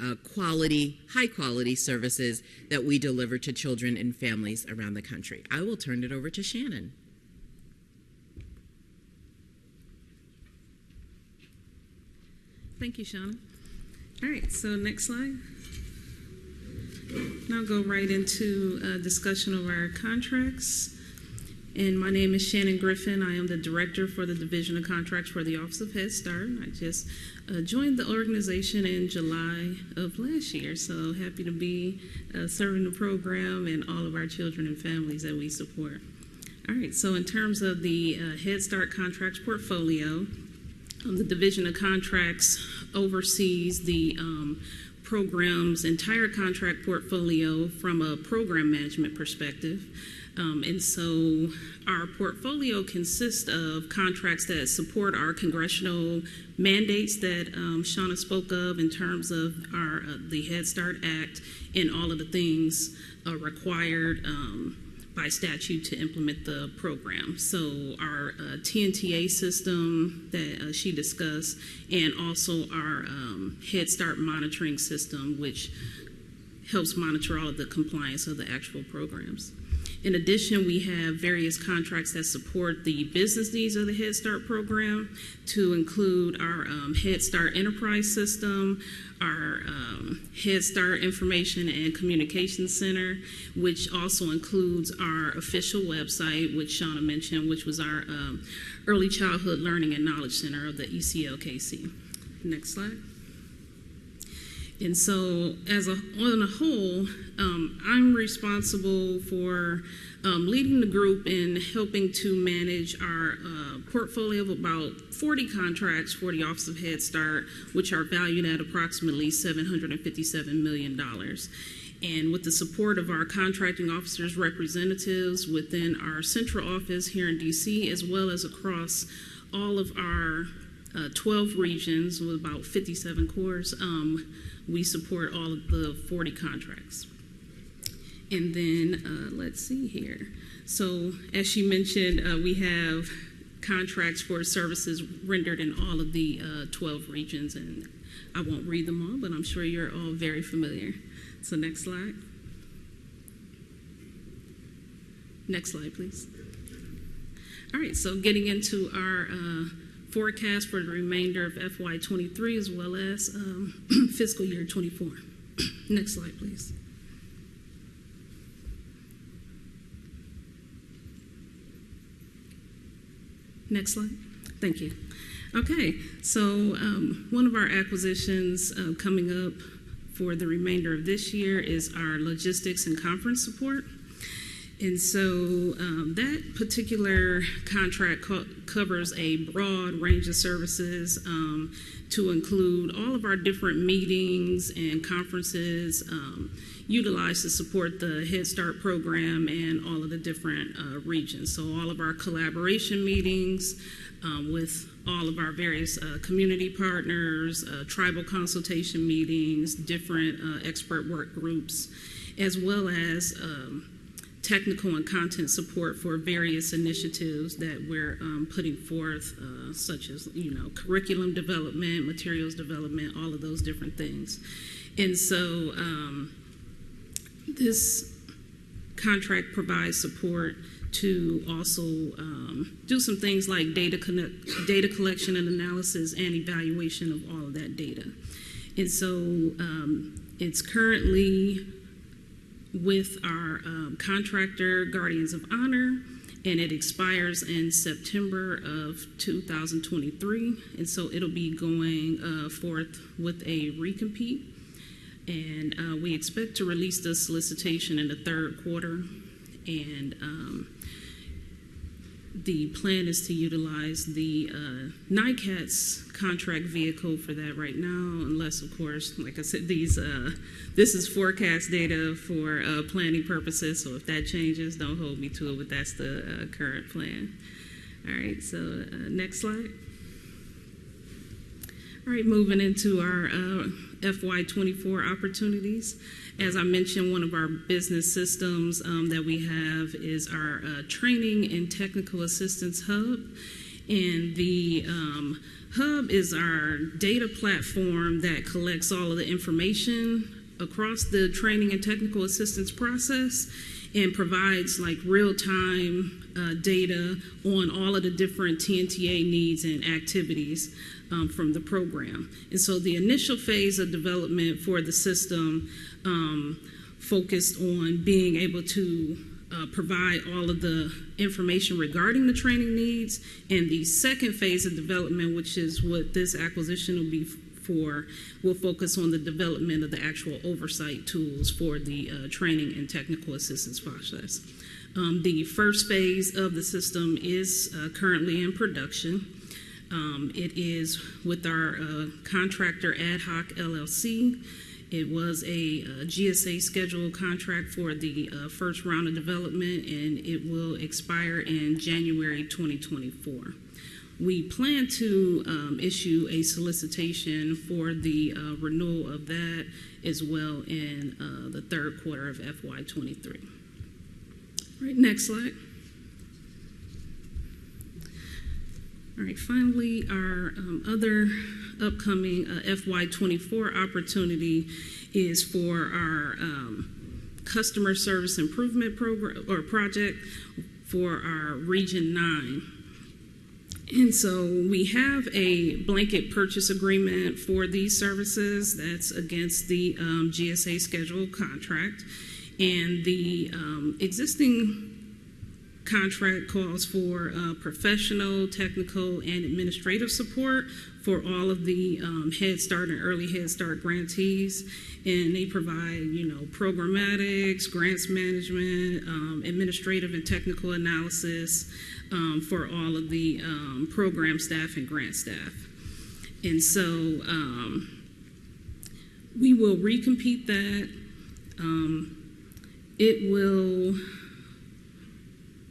high quality services that we deliver to children and families around the country. I will turn it over to Shannon. Thank you, Shauna. All right, so next slide. Now I'll go right into a discussion of our contracts. And my name is Shannon Griffin. I am the director for the Division of Contracts for the Office of Head Start. I just joined the organization in July of last year, so happy to be serving the program and all of our children and families that we support. All right, so in terms of the Head Start contracts portfolio, the Division of Contracts oversees the program's entire contract portfolio from a program management perspective. And so our portfolio consists of contracts that support our congressional mandates that Shauna spoke of in terms of the Head Start Act and all of the things required by statute to implement the program. So our TNTA system that she discussed, and also our Head Start monitoring system, which helps monitor all of the compliance of the actual programs. In addition, we have various contracts that support the business needs of the Head Start program, to include our Head Start Enterprise System, our Head Start Information and Communication Center, which also includes our official website, which Shauna mentioned, which was our Early Childhood Learning and Knowledge Center of the ECLKC. Next slide. And so on a whole, I'm responsible for leading the group in helping to manage our portfolio of about 40 contracts for the Office of Head Start, which are valued at approximately $757 million. And with the support of our contracting officers representatives within our central office here in DC, as well as across all of our 12 regions with about 57 cores, we support all of the 40 contracts. And then let's see here. So as she mentioned, we have contracts for services rendered in all of the 12 regions, and I won't read them all, but I'm sure you're all very familiar. So next slide. Next slide, please. All right, so getting into our forecast for the remainder of FY23 as well as fiscal year 24. Next slide, please. Next slide. Thank you. Okay, so one of our acquisitions coming up for the remainder of this year is our logistics and conference support. And so that particular contract covers a broad range of services to include all of our different meetings and conferences utilized to support the Head Start program and all of the different regions. So all of our collaboration meetings with all of our various community partners, tribal consultation meetings, different expert work groups, as well as technical and content support for various initiatives that we're putting forth, such as, curriculum development, materials development, all of those different things. And so this contract provides support to also do some things like data collection and analysis and evaluation of all of that data. And so it's currently with our contractor, Guardians of Honor, and it expires in September of 2023. And so it'll be going forth with a recompete. And we expect to release the solicitation in the third quarter. And the plan is to utilize the NICAT's contract vehicle for that right now, unless, of course, like I said, this is forecast data for planning purposes, so if that changes, don't hold me to it, but that's the current plan. All right, so next slide. All right, moving into our FY24 opportunities. As I mentioned, one of our business systems that we have is our Training and Technical Assistance Hub. And the hub is our data platform that collects all of the information across the training and technical assistance process and provides like real-time data on all of the different TNTA needs and activities from the program. And so the initial phase of development for the system focused on being able to provide all of the information regarding the training needs, and the second phase of development, which is what this acquisition will be for, will focus on the development of the actual oversight tools for the training and technical assistance process. The first phase of the system is currently in production. It is with our contractor Ad Hoc LLC. It was a GSA scheduled contract for the first round of development, and it will expire in January 2024. We plan to issue a solicitation for the renewal of that as well in the third quarter of FY23. All right, next slide. All right, finally, our other upcoming FY24 opportunity is for our customer service improvement program or project for our Region 9. And so we have a blanket purchase agreement for these services that's against the GSA scheduled contract. And the existing contract calls for professional, technical, and administrative support for all of the Head Start and Early Head Start grantees. And they provide, programmatics, grants management, administrative and technical analysis for all of the program staff and grant staff. And so we will recompete that. It will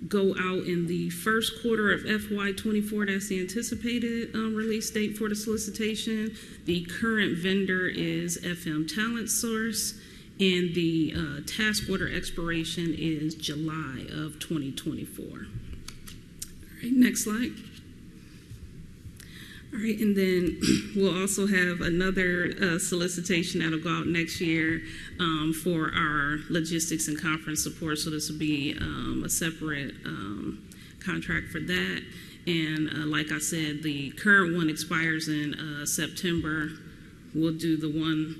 go out in the first quarter of FY24. That's the anticipated release date for the solicitation. The current vendor is FM Talent Source, and the task order expiration is July of 2024. All right, next slide. All right, and then we'll also have another solicitation that'll go out next year for our logistics and conference support. So this will be a separate contract for that. And like I said, the current one expires in September. We'll do the one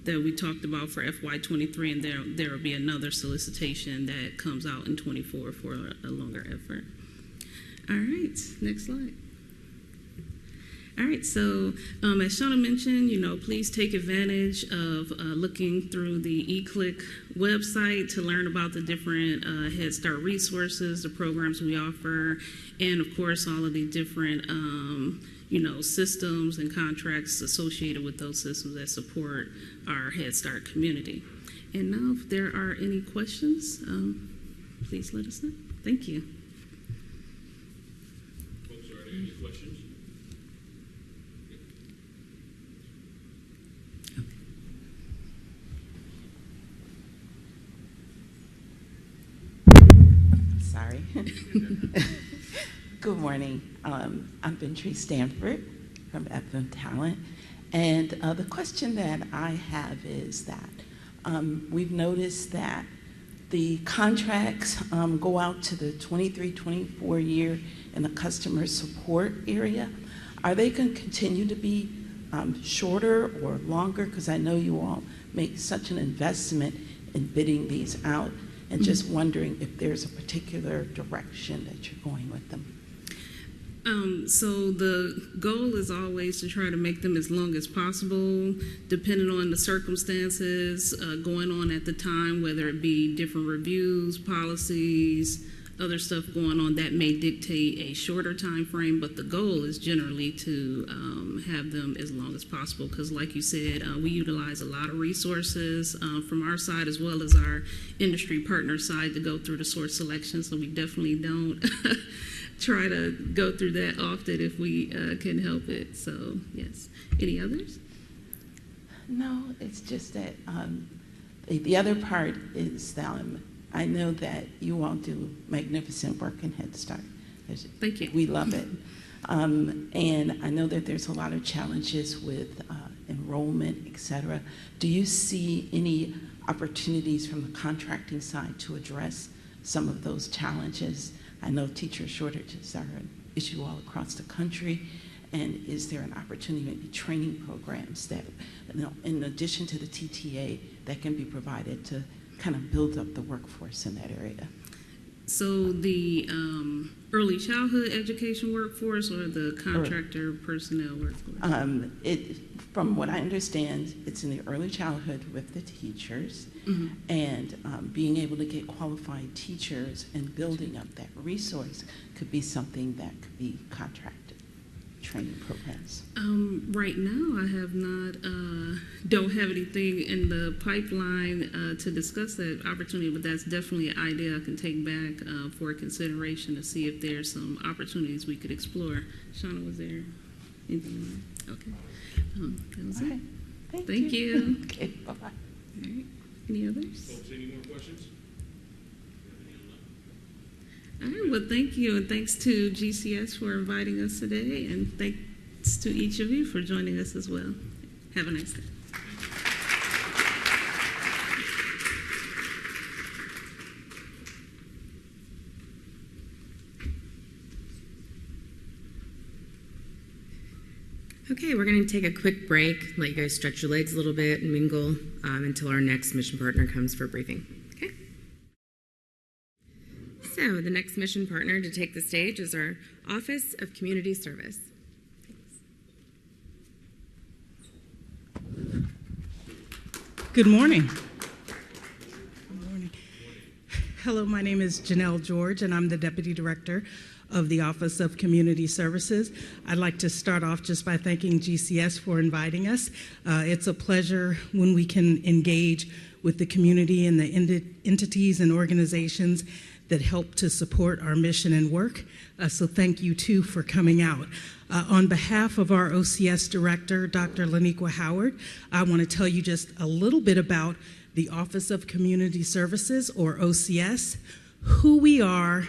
that we talked about for FY23, and there will be another solicitation that comes out in 24 for a longer effort. All right, next slide. All right, so as Shauna mentioned, please take advantage of looking through the eClick website to learn about the different Head Start resources, the programs we offer, and of course all of the different systems and contracts associated with those systems that support our Head Start community. And now, if there are any questions, please let us know. Thank you. Folks, are there any questions? Sorry. Good morning. I'm Ventree Stanford from FM Talent. And the question that I have is that we've noticed that the contracts go out to the 23-24 year in the customer support area. Are they going to continue to be shorter or longer? Because I know you all make such an investment in bidding these out. And just wondering if there's a particular direction that you're going with them. So the goal is always to try to make them as long as possible, depending on the circumstances going on at the time, whether it be different reviews, policies, other stuff going on that may dictate a shorter time frame, but the goal is generally to have them as long as possible because like you said, we utilize a lot of resources from our side as well as our industry partner side to go through the source selection, so we definitely don't try to go through that often if we can help it. So yes. Any others? No, it's just that the other part is I know that you all do magnificent work in Head Start. Thank you. We love it. And I know that there's a lot of challenges with enrollment, et cetera. Do you see any opportunities from the contracting side to address some of those challenges? I know teacher shortages are an issue all across the country. And is there an opportunity, maybe training programs that, in addition to the TTA, that can be provided to kind of build up the workforce in that area? So the early childhood education workforce or the contractor personnel workforce? From what I understand, it's in the early childhood with the teachers, and being able to get qualified teachers and building up that resource could be something that could be contracted. Training programs? Right now, I have not, don't have anything in the pipeline to discuss that opportunity, but that's definitely an idea I can take back for consideration to see if there's some opportunities we could explore. Shauna, was there anything? Okay. That was it. Thank you. Okay, bye-bye. All right. Any others? Folks, any more questions? All right, well, thank you, and thanks to GCS for inviting us today, and thanks to each of you for joining us as well. Have a nice day. Okay, we're going to take a quick break, let you guys stretch your legs a little bit and mingle until our next mission partner comes for a briefing. Okay? So the next mission partner to take the stage is our Office of Community Service. Thanks. Good morning. Good morning. Hello, my name is Janelle George, and I'm the Deputy Director of the Office of Community Services. I'd like to start off just by thanking GCS for inviting us. It's a pleasure when we can engage with the community and the entities and organizations that help to support our mission and work. So thank you, too, for coming out. On behalf of our OCS Director, Dr. Laniqua Howard, I want to tell you just a little bit about the Office of Community Services, or OCS, who we are,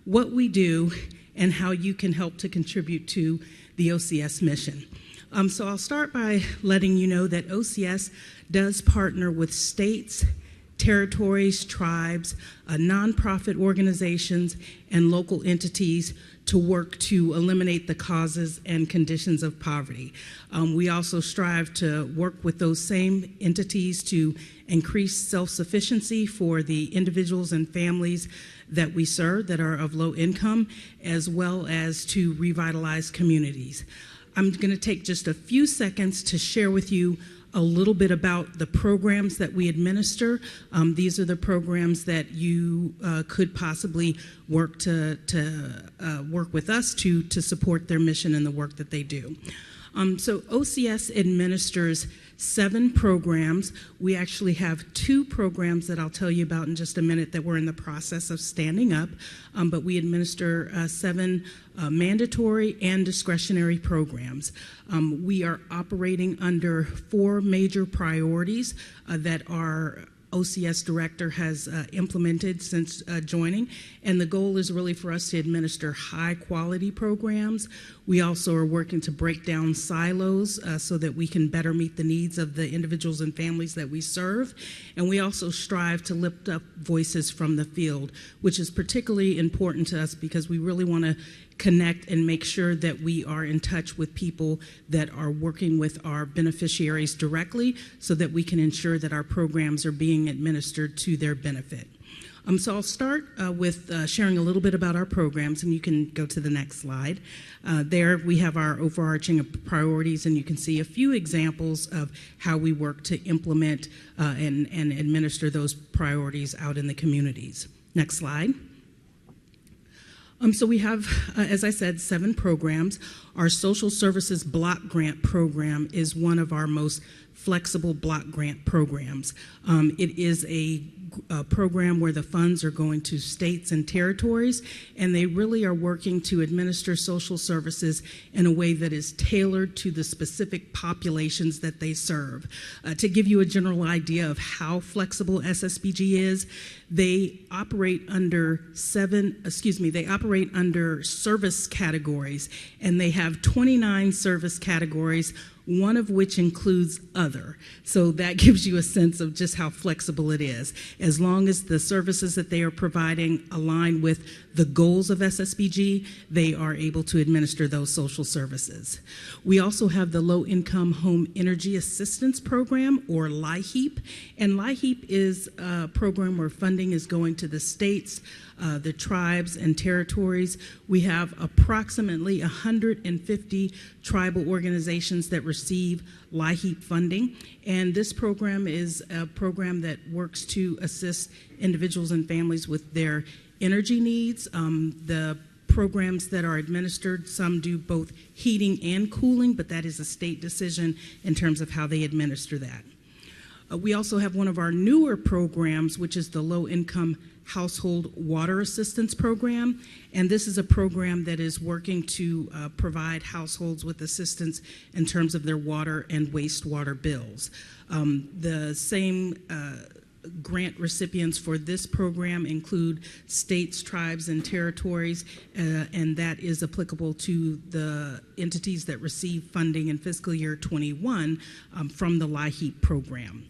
what we do, and how you can help to contribute to the OCS mission. So I'll start by letting you know that OCS does partner with states, territories, tribes, nonprofit organizations, and local entities to work to eliminate the causes and conditions of poverty. We also strive to work with those same entities to increase self-sufficiency for the individuals and families that we serve that are of low income, as well as to revitalize communities. I'm going to take just a few seconds to share with you a little bit about the programs that we administer. These are the programs that you could possibly work to work with us to support their mission and the work that they do. So OCS administers 7 programs. We actually have 2 programs that I'll tell you about in just a minute that we're in the process of standing up, but we administer 7 mandatory and discretionary programs. We are operating under 4 major priorities that our OCS director has implemented since joining, and the goal is really for us to administer high quality programs. We also are working to break down silos so that we can better meet the needs of the individuals and families that we serve, and we also strive to lift up voices from the field, which is particularly important to us because we really want to connect and make sure that we are in touch with people that are working with our beneficiaries directly so that we can ensure that our programs are being administered to their benefit. So I'll start with sharing a little bit about our programs, and you can go to the next slide. There we have our overarching priorities, and you can see a few examples of how we work to implement and administer those priorities out in the communities. Next slide. So we have, as I said, 7 programs. Our social services block grant program is one of our most flexible block grant programs. It is a program where the funds are going to states and territories, and they really are working to administer social services in a way that is tailored to the specific populations that they serve. To give you a general idea of how flexible SSBG is, they operate under service categories, and they have 29 service categories, one of which includes other. So that gives you a sense of just how flexible it is. As long as the services that they are providing align with the goals of SSBG, they are able to administer those social services. We also have the Low Income Home Energy Assistance Program, or LIHEAP, and LIHEAP is a program where funding is going to the states, the tribes and territories. We have approximately 150 tribal organizations that receive LIHEAP funding, and this program is a program that works to assist individuals and families with their energy needs. The programs that are administered, some do both heating and cooling, but that is a state decision in terms of how they administer that. We also have one of our newer programs, which is the Low Income Household Water Assistance Program, and this is a program that is working to provide households with assistance in terms of their water and wastewater bills. The same grant recipients for this program include states, tribes, and territories, and that is applicable to the entities that receive funding in fiscal year 21 from the LIHEAP program.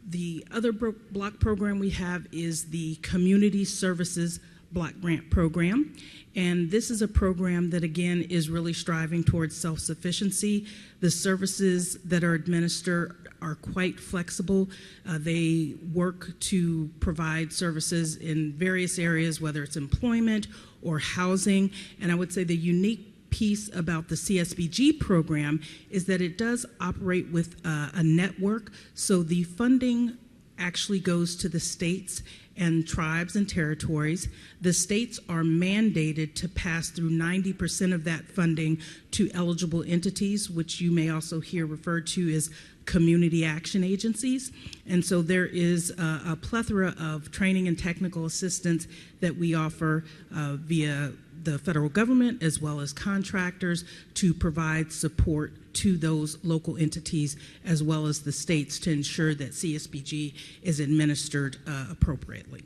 The other block program we have is the Community Services Block Grant Program, and this is a program that again is really striving towards self-sufficiency. The services that are administered are quite flexible. They work to provide services in various areas, whether it's employment or housing, and I would say the unique piece about the CSBG program is that it does operate with a network, so the funding actually goes to the states and tribes and territories. The states are mandated to pass through 90% of that funding to eligible entities, which you may also hear referred to as community action agencies. And so there is a plethora of training and technical assistance that we offer via the federal government as well as contractors to provide support to those local entities as well as the states to ensure that CSBG is administered appropriately.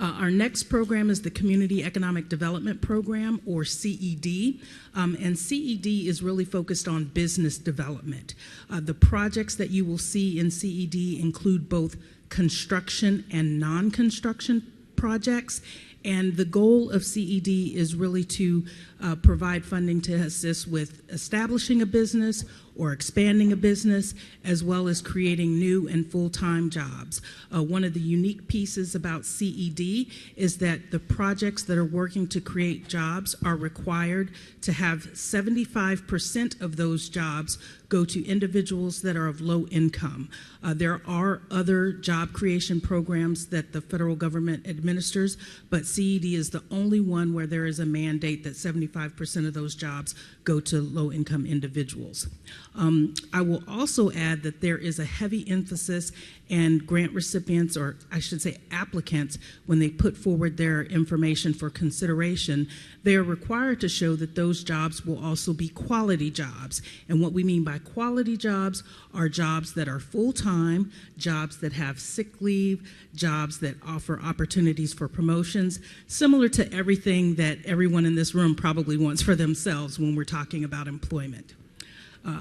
Our next program is the Community Economic Development Program, or CED, and CED is really focused on business development. The projects that you will see in CED include both construction and non-construction projects, and the goal of CED is really to provide funding to assist with establishing a business or expanding a business, as well as creating new and full-time jobs. One of the unique pieces about CED is that the projects that are working to create jobs are required to have 75% of those jobs go to individuals that are of low income. There are other job creation programs that the federal government administers, but CED is the only one where there is a mandate that 75% of those jobs go to low-income individuals. I will also add that there is a heavy emphasis, and grant recipients, or I should say applicants, when they put forward their information for consideration, they are required to show that those jobs will also be quality jobs. And what we mean by quality jobs are jobs that are full-time, jobs that have sick leave, jobs that offer opportunities for promotions, similar to everything that everyone in this room probably wants for themselves when we're talking about employment.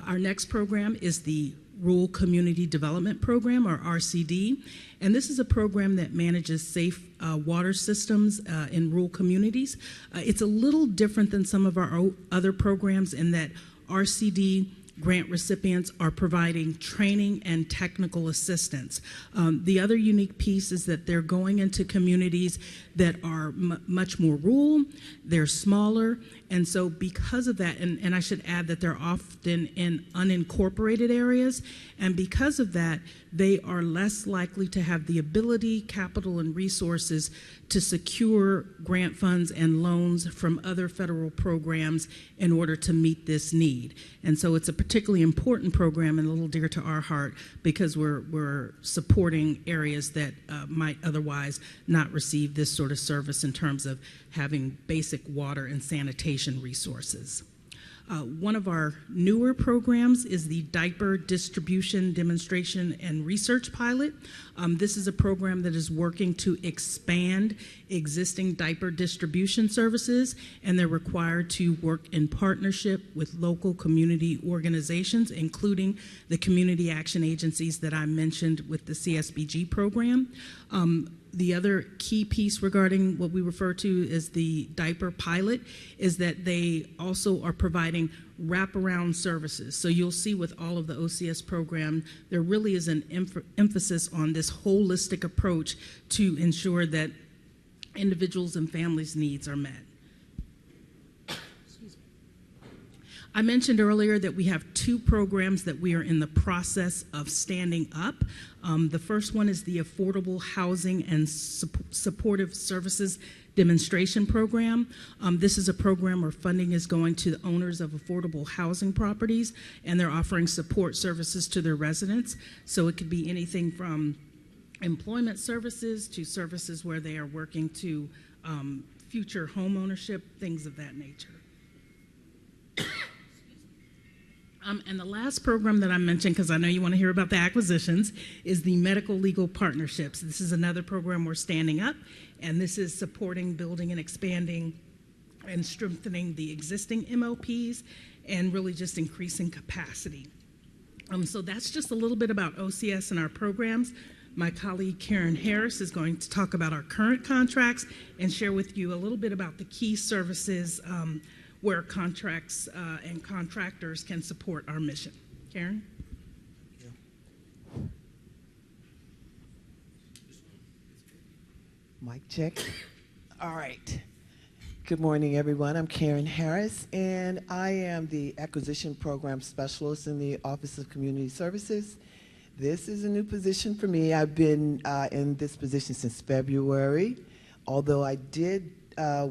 Our next program is the Rural Community Development Program, or RCD, and this is a program that manages safe water systems in rural communities. It's a little different than some of our other programs in that RCD grant recipients are providing training and technical assistance. The other unique piece is that they're going into communities that are much more rural, they're smaller, and so because of that, and I should add that they're often in unincorporated areas, and because of that, they are less likely to have the ability, capital, and resources to secure grant funds and loans from other federal programs in order to meet this need. And so it's a particularly important program and a little dear to our heart because we're supporting areas that might otherwise not receive this sort of service in terms of having basic water and sanitation resources. One of our newer programs is the Diaper Distribution Demonstration and Research Pilot. This is a program that is working to expand existing diaper distribution services, and they're required to work in partnership with local community organizations, including the community action agencies that I mentioned with the CSBG program. The other key piece regarding what we refer to as the diaper pilot is that they also are providing wraparound services. So you'll see with all of the OCS program, there really is an emphasis on this holistic approach to ensure that individuals and families' needs are met. I mentioned earlier that we have two programs that we are in the process of standing up. The first one is the Affordable Housing and Supportive Services Demonstration Program. This is a program where funding is going to the owners of affordable housing properties, and they're offering support services to their residents. So it could be anything from employment services to services where they are working to future home ownership, things of that nature. And the last program that I mentioned, because I know you want to hear about the acquisitions, is the Medical Legal Partnerships. This is another program we're standing up, and this is supporting, building, and expanding and strengthening the existing MOPs and really just increasing capacity. So that's just a little bit about OCS and our programs. My colleague Karen Harris is going to talk about our current contracts and share with you a little bit about the key services where contracts and contractors can support our mission. Karen? Mic check. All right. Good morning, everyone. I'm Karen Harris, and I am the Acquisition Program Specialist in the Office of Community Services. This is a new position for me. I've been in this position since February, although I did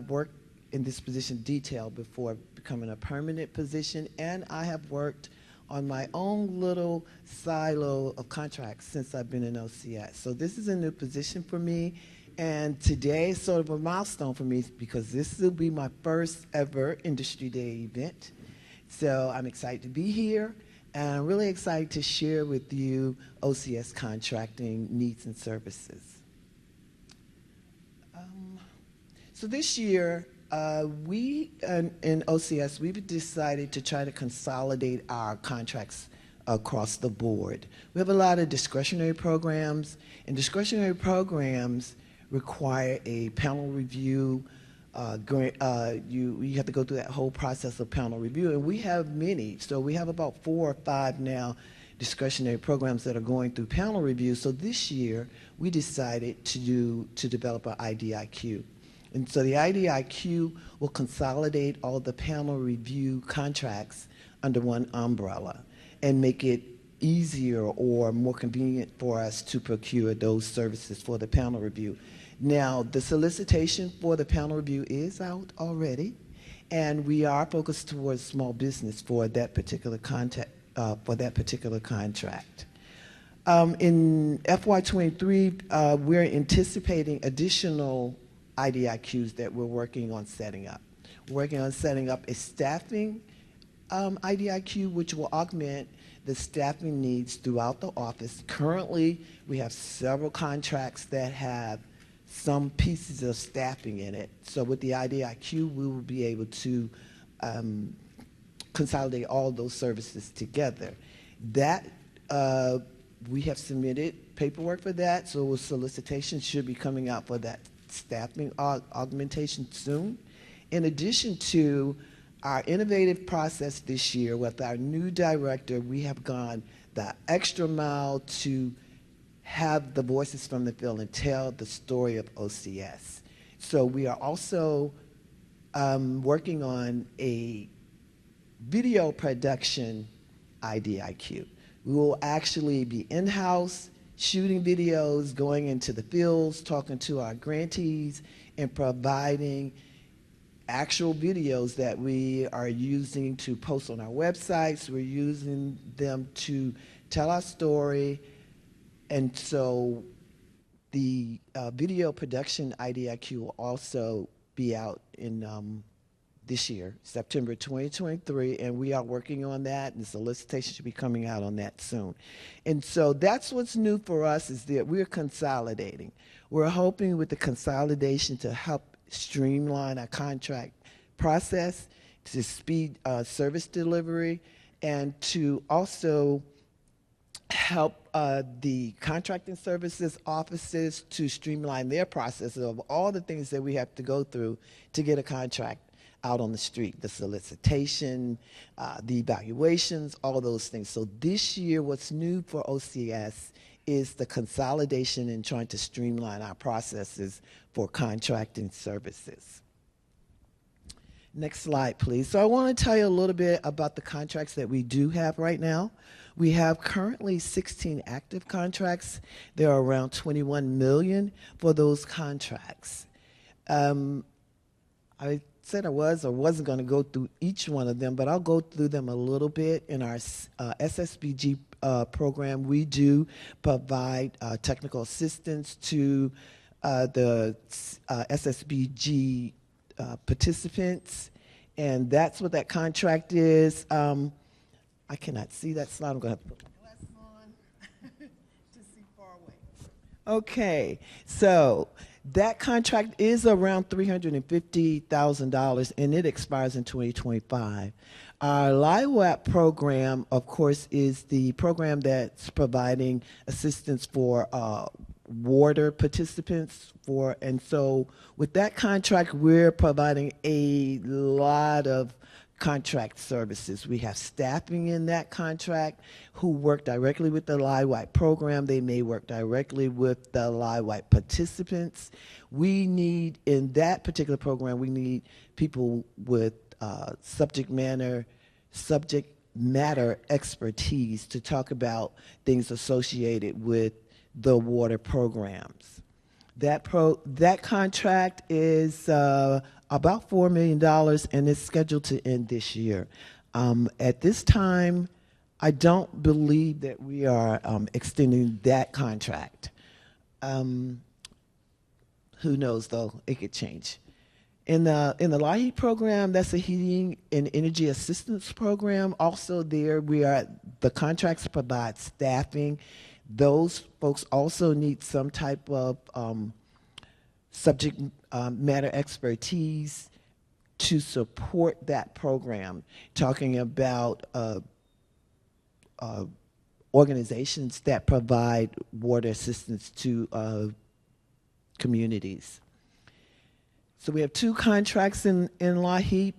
work in this position detail before becoming a permanent position, and I have worked on my own little silo of contracts since I've been in OCS. So this is a new position for me, and today is sort of a milestone for me because this will be my first ever Industry Day event. So I'm excited to be here, and I'm really excited to share with you OCS contracting needs and services. So this year, we in OCS, we've decided to try to consolidate our contracts across the board. We have a lot of discretionary programs, and discretionary programs require a panel review. You have to go through that whole process of panel review, and we have many. So we have about 4 or 5 now discretionary programs that are going through panel review. So this year, we decided to develop an IDIQ. And so the IDIQ will consolidate all the panel review contracts under one umbrella and make it easier or more convenient for us to procure those services for the panel review. Now, the solicitation for the panel review is out already, and we are focused towards small business for that particular contract. In FY23, we're anticipating additional IDIQs that we're working on setting up. We're working on setting up a staffing IDIQ, which will augment the staffing needs throughout the office. Currently, we have several contracts that have some pieces of staffing in it. So with the IDIQ, we will be able to consolidate all those services together. That we have submitted paperwork for that, so a solicitation should be coming out for that staffing augmentation soon. In addition to our innovative process this year with our new director, we have gone the extra mile to have the voices from the field and tell the story of OCS. So we are also working on a video production IDIQ. We will actually be in-house shooting videos, going into the fields, talking to our grantees, and providing actual videos that we are using to post on our websites. We're using them to tell our story. And so the video production IDIQ will also be out in this year, September 2023, and we are working on that, and the solicitation should be coming out on that soon. And so that's what's new for us, is that we're consolidating. We're hoping with the consolidation to help streamline our contract process, to speed service delivery, and to also help the contracting services offices to streamline their process of all the things that we have to go through to get a contract out on the street, the solicitation, the evaluations, all those things. So this year, what's new for OCS is the consolidation and trying to streamline our processes for contracting services. Next slide, please. So I want to tell you a little bit about the contracts that we do have right now. We have currently 16 active contracts. There are around 21 million for those contracts. I said I was or wasn't going to go through each one of them, but I'll go through them a little bit. In our SSBG program, we do provide technical assistance to the SSBG participants, and that's what that contract is. I cannot see that slide. I'm going to have to put my glasses on to see far away. Okay, so that contract is around $350,000, and it expires in 2025. Our LIWAP program, of course, is the program that's providing assistance for water participants and so with that contract, we're providing a lot of contract services. We have staffing in that contract who work directly with the LIWAP program. They may work directly with the LIWAP participants. We need, in that particular program, we need people with subject matter expertise to talk about things associated with the water programs. That contract is about $4 million, and it's scheduled to end this year. At this time, I don't believe that we are extending that contract. Who knows, though? It could change. In the LIHEAP program, that's a heating and energy assistance program. Also there, the contracts provide staffing. Those folks also need some type of subject matter expertise to support that program, talking about organizations that provide water assistance to communities. So we have 2 contracts in LAHEAP,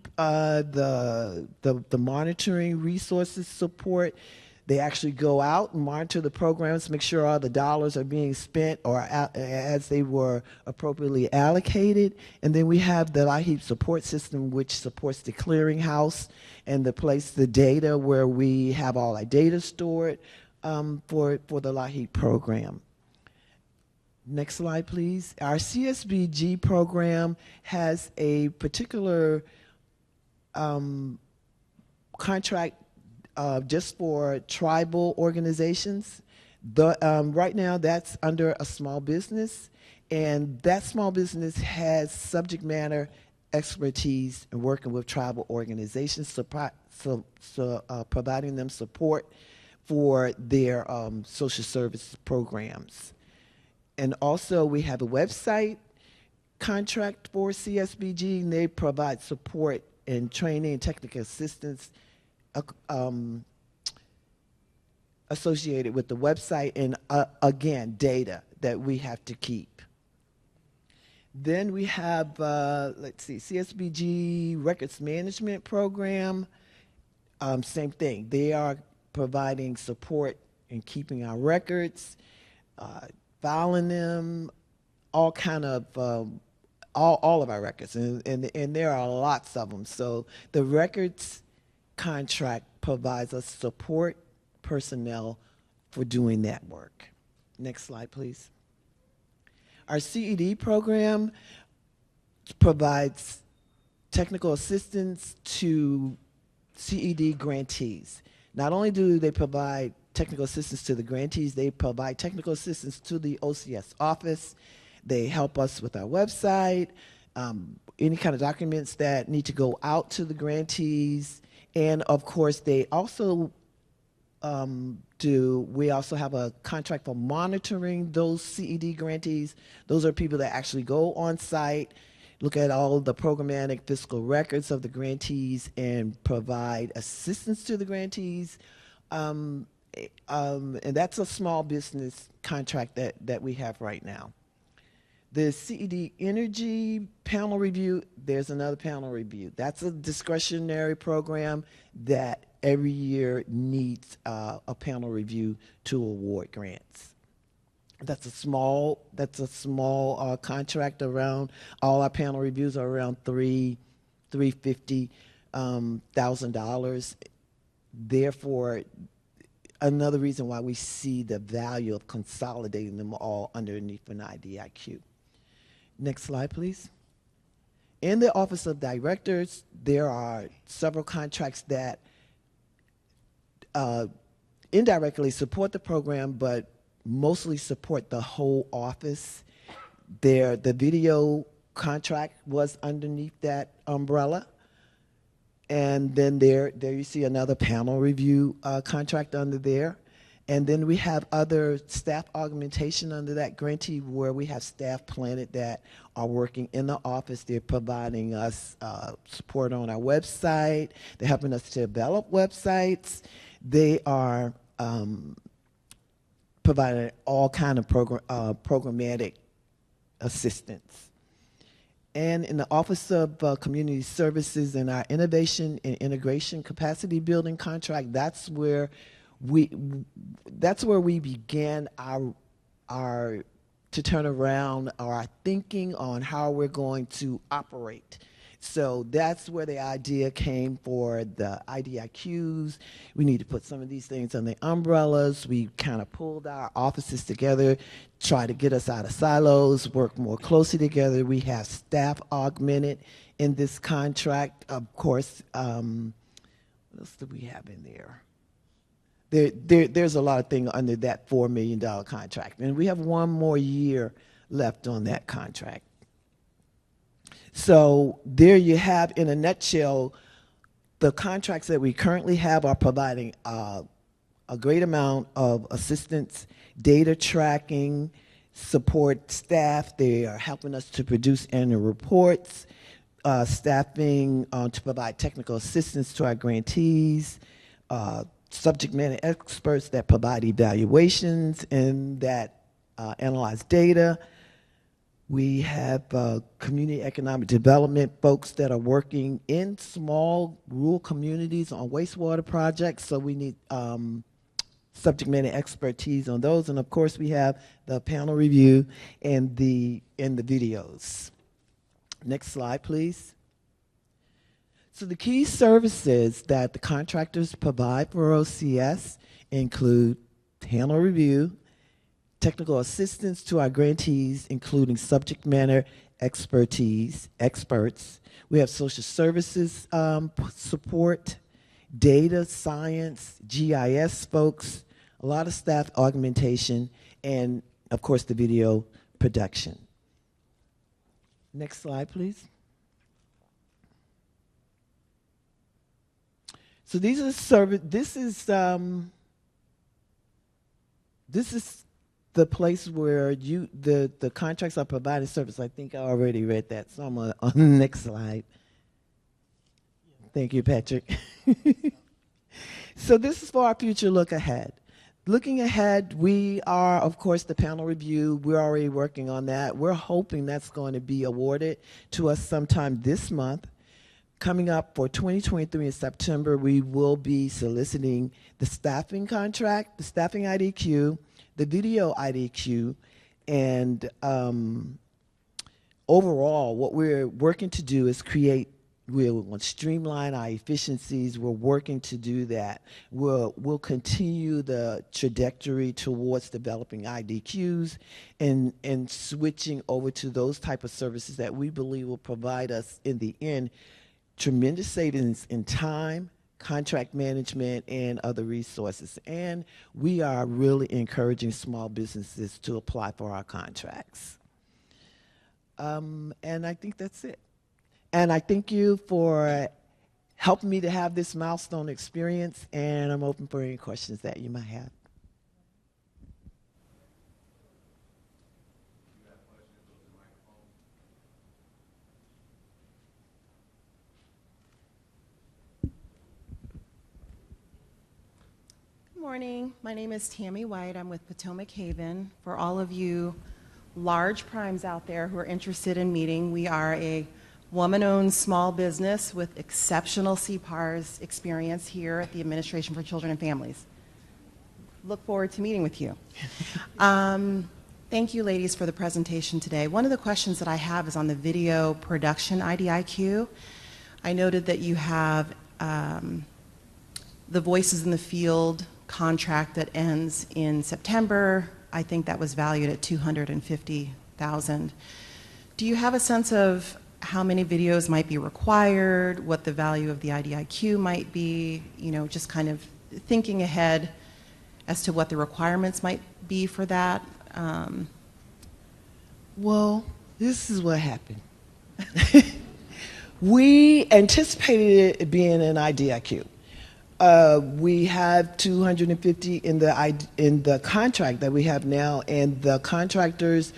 the monitoring resources support. They actually go out and monitor the programs, make sure all the dollars are being spent or as they were appropriately allocated. And then we have the LAHEAP support system, which supports the clearinghouse and the place, the data where we have all our data stored for the LAHEAP program. Next slide, please. Our CSBG program has a particular contract just for tribal organizations. Right now, that's under a small business, and that small business has subject matter expertise in working with tribal organizations, providing them support for their social service programs. And also, we have a website contract for CSBG, and they provide support and training and technical assistance associated with the website and, again, data that we have to keep. Then we have, let's see, CSBG Records Management Program. Same thing. They are providing support in keeping our records, filing them, all kind of, all of our records, and there are lots of them. So the records contract provides us support personnel for doing that work. Next slide, please. Our CED program provides technical assistance to CED grantees. Not only do they provide technical assistance to the grantees, they provide technical assistance to the OCS office. They help us with our website, any kind of documents that need to go out to the grantees. And of course, they also we also have a contract for monitoring those CED grantees. Those are people that actually go on site, look at all of the programmatic fiscal records of the grantees, and provide assistance to the grantees. And that's a small business contract that we have right now. The CED Energy panel review, there's another panel review. That's a discretionary program that every year needs a panel review to award grants. That's a small contract. Around all our panel reviews are around $350,000. Therefore, another reason why we see the value of consolidating them all underneath an IDIQ. Next slide, please. In the Office of Directors, there are several contracts that indirectly support the program, but mostly support the whole office. The video contract was underneath that umbrella. And then there you see another panel review contract under there. And then we have other staff augmentation under that grantee where we have staff planted that are working in the office. They're providing us support on our website. They're helping us to develop websites. They are providing all kind of programmatic assistance. And in the Office of Community Services and our Innovation and Integration Capacity Building contract, that's where we began our to turn around our thinking on how we're going to operate. So that's where the idea came for the IDIQs. We need to put some of these things on the umbrellas. We kind of pulled our offices together, try to get us out of silos, work more closely together. We have staff augmented in this contract. Of course, what else do we have in there? There's a lot of things under that $4 million contract. And we have one more year left on that contract. So there you have, in a nutshell, the contracts that we currently have are providing a great amount of assistance, data tracking, support staff. They are helping us to produce annual reports, staffing to provide technical assistance to our grantees, subject matter experts that provide evaluations and that analyze data. We have community economic development folks that are working in small rural communities on wastewater projects, so we need subject matter expertise on those. And of course, we have the panel review and the videos. Next slide, please. So the key services that the contractors provide for OCS include panel review, technical assistance to our grantees, including subject matter experts. We have social services support, data science, GIS folks, a lot of staff augmentation, and of course the video production. Next slide, please. So these are this is the place where the contracts are providing service. I think I already read that, so I'm on the next slide. Thank you, Patrick. So this is for our future look ahead. Looking ahead, we are, of course, the panel review. We're already working on that. We're hoping that's going to be awarded to us sometime this month. Coming up for 2023 in September, we will be soliciting the staffing contract, the staffing IDQ, the video IDQ, and overall, what we're working to do is we want to streamline our efficiencies. We're working to do that. We'll continue the trajectory towards developing IDQs and switching over to those type of services that we believe will provide us, in the end, tremendous savings in time, contract management, and other resources. And we are really encouraging small businesses to apply for our contracts. And I think that's it. And I thank you for helping me to have this milestone experience, and I'm open for any questions that you might have. Good morning. My name is Tammy White. I'm with Potomac Haven. For all of you large primes out there who are interested in meeting, we are a woman-owned small business with exceptional CPARS experience here at the Administration for Children and Families. Look forward to meeting with you. Thank you, ladies, for the presentation today. One of the questions that I have is on the video production IDIQ. I noted that you have the Voices in the Field contract that ends in September. I think that was valued at $250,000. Do you have a sense of how many videos might be required, what the value of the IDIQ might be, just kind of thinking ahead as to what the requirements might be for that? Well, this is what happened. We anticipated it being an IDIQ. We have 250 in the contract that we have now, and the contractors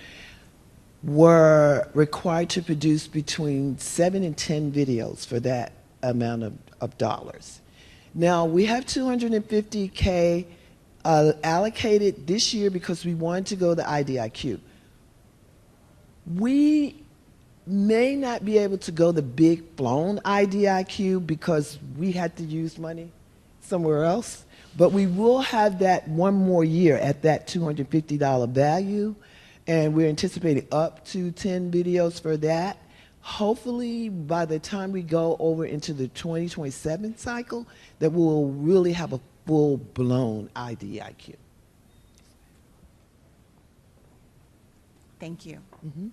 were required to produce between 7 and 10 videos for that amount of dollars. Now, we have $250K allocated this year because we wanted to go the IDIQ. We may not be able to go the big blown IDIQ because we had to use money somewhere else, but we will have that one more year at that $250 value. And we're anticipating up to 10 videos for that. Hopefully, by the time we go over into the 2027 cycle, that we'll really have a full-blown IDIQ. Thank you. Mm-hmm.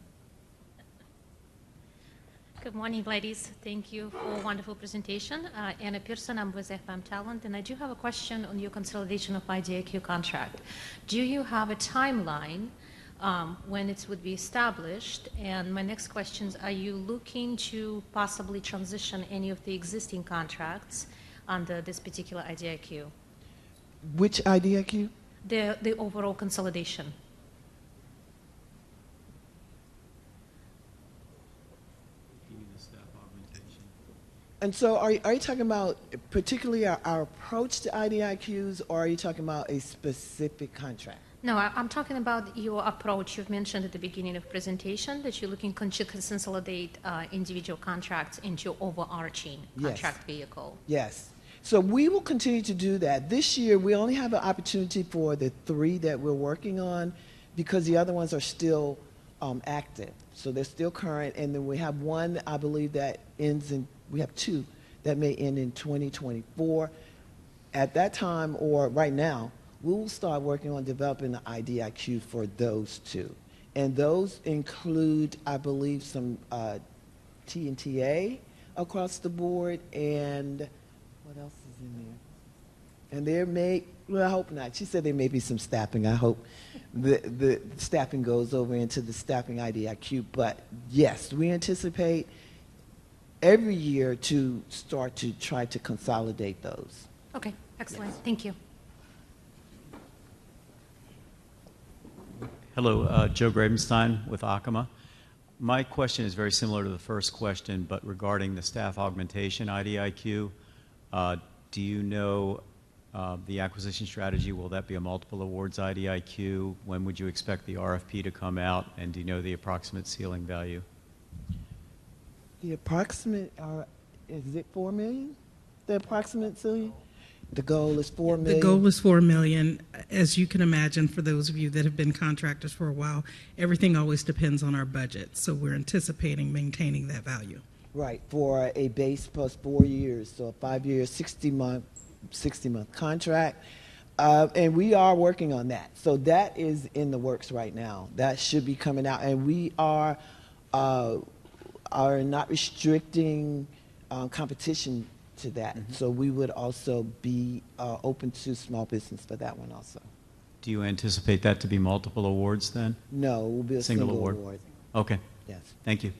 Good morning, ladies. Thank you for a wonderful presentation. Anna Pearson, I'm with FM Talent, and I do have a question on your consolidation of IDIQ contract. Do you have a timeline when it would be established? And my next question is, are you looking to possibly transition any of the existing contracts under this particular IDIQ? Which IDIQ? The overall consolidation. And so are you talking about particularly our approach to IDIQs, or are you talking about a specific contract? No, I'm talking about your approach. You've mentioned at the beginning of presentation that you're looking to consolidate individual contracts into overarching contract vehicle. Yes. So we will continue to do that. This year, we only have an opportunity for the 3 that we're working on because the other ones are still active. So they're still current. And then we have one, I believe, that ends in, we have 2 that may end in 2024. At that time, or right now, we'll start working on developing the IDIQ for those 2. And those include, I believe, some T&TA across the board, and what else is in there? And there may, well, I hope not. She said there may be some staffing. I hope the staffing goes over into the staffing IDIQ. But yes, we anticipate every year to start to try to consolidate those. Okay, excellent. Thank you. Hello, Joe Grabenstein with Acoma. My question is very similar to the first question, but regarding the staff augmentation IDIQ. Do you know the acquisition strategy? Will that be a multiple awards IDIQ? When would you expect the RFP to come out? And do you know the approximate ceiling value? The approximate, is it $4 million? The approximate ceiling? The goal is $4 million. The goal is $4 million. As you can imagine, for those of you that have been contractors for a while, everything always depends on our budget. So we're anticipating maintaining that value. Right, for a base plus 4 years, so a 5-year, 60-month contract. And we are working on that. So that is in the works right now. That should be coming out. And we are not restricting competition to that. Mm-hmm. So we would also be open to small business for that one also. Do you anticipate that to be multiple awards then? No, it will be a single award. Okay. Yes. Thank you.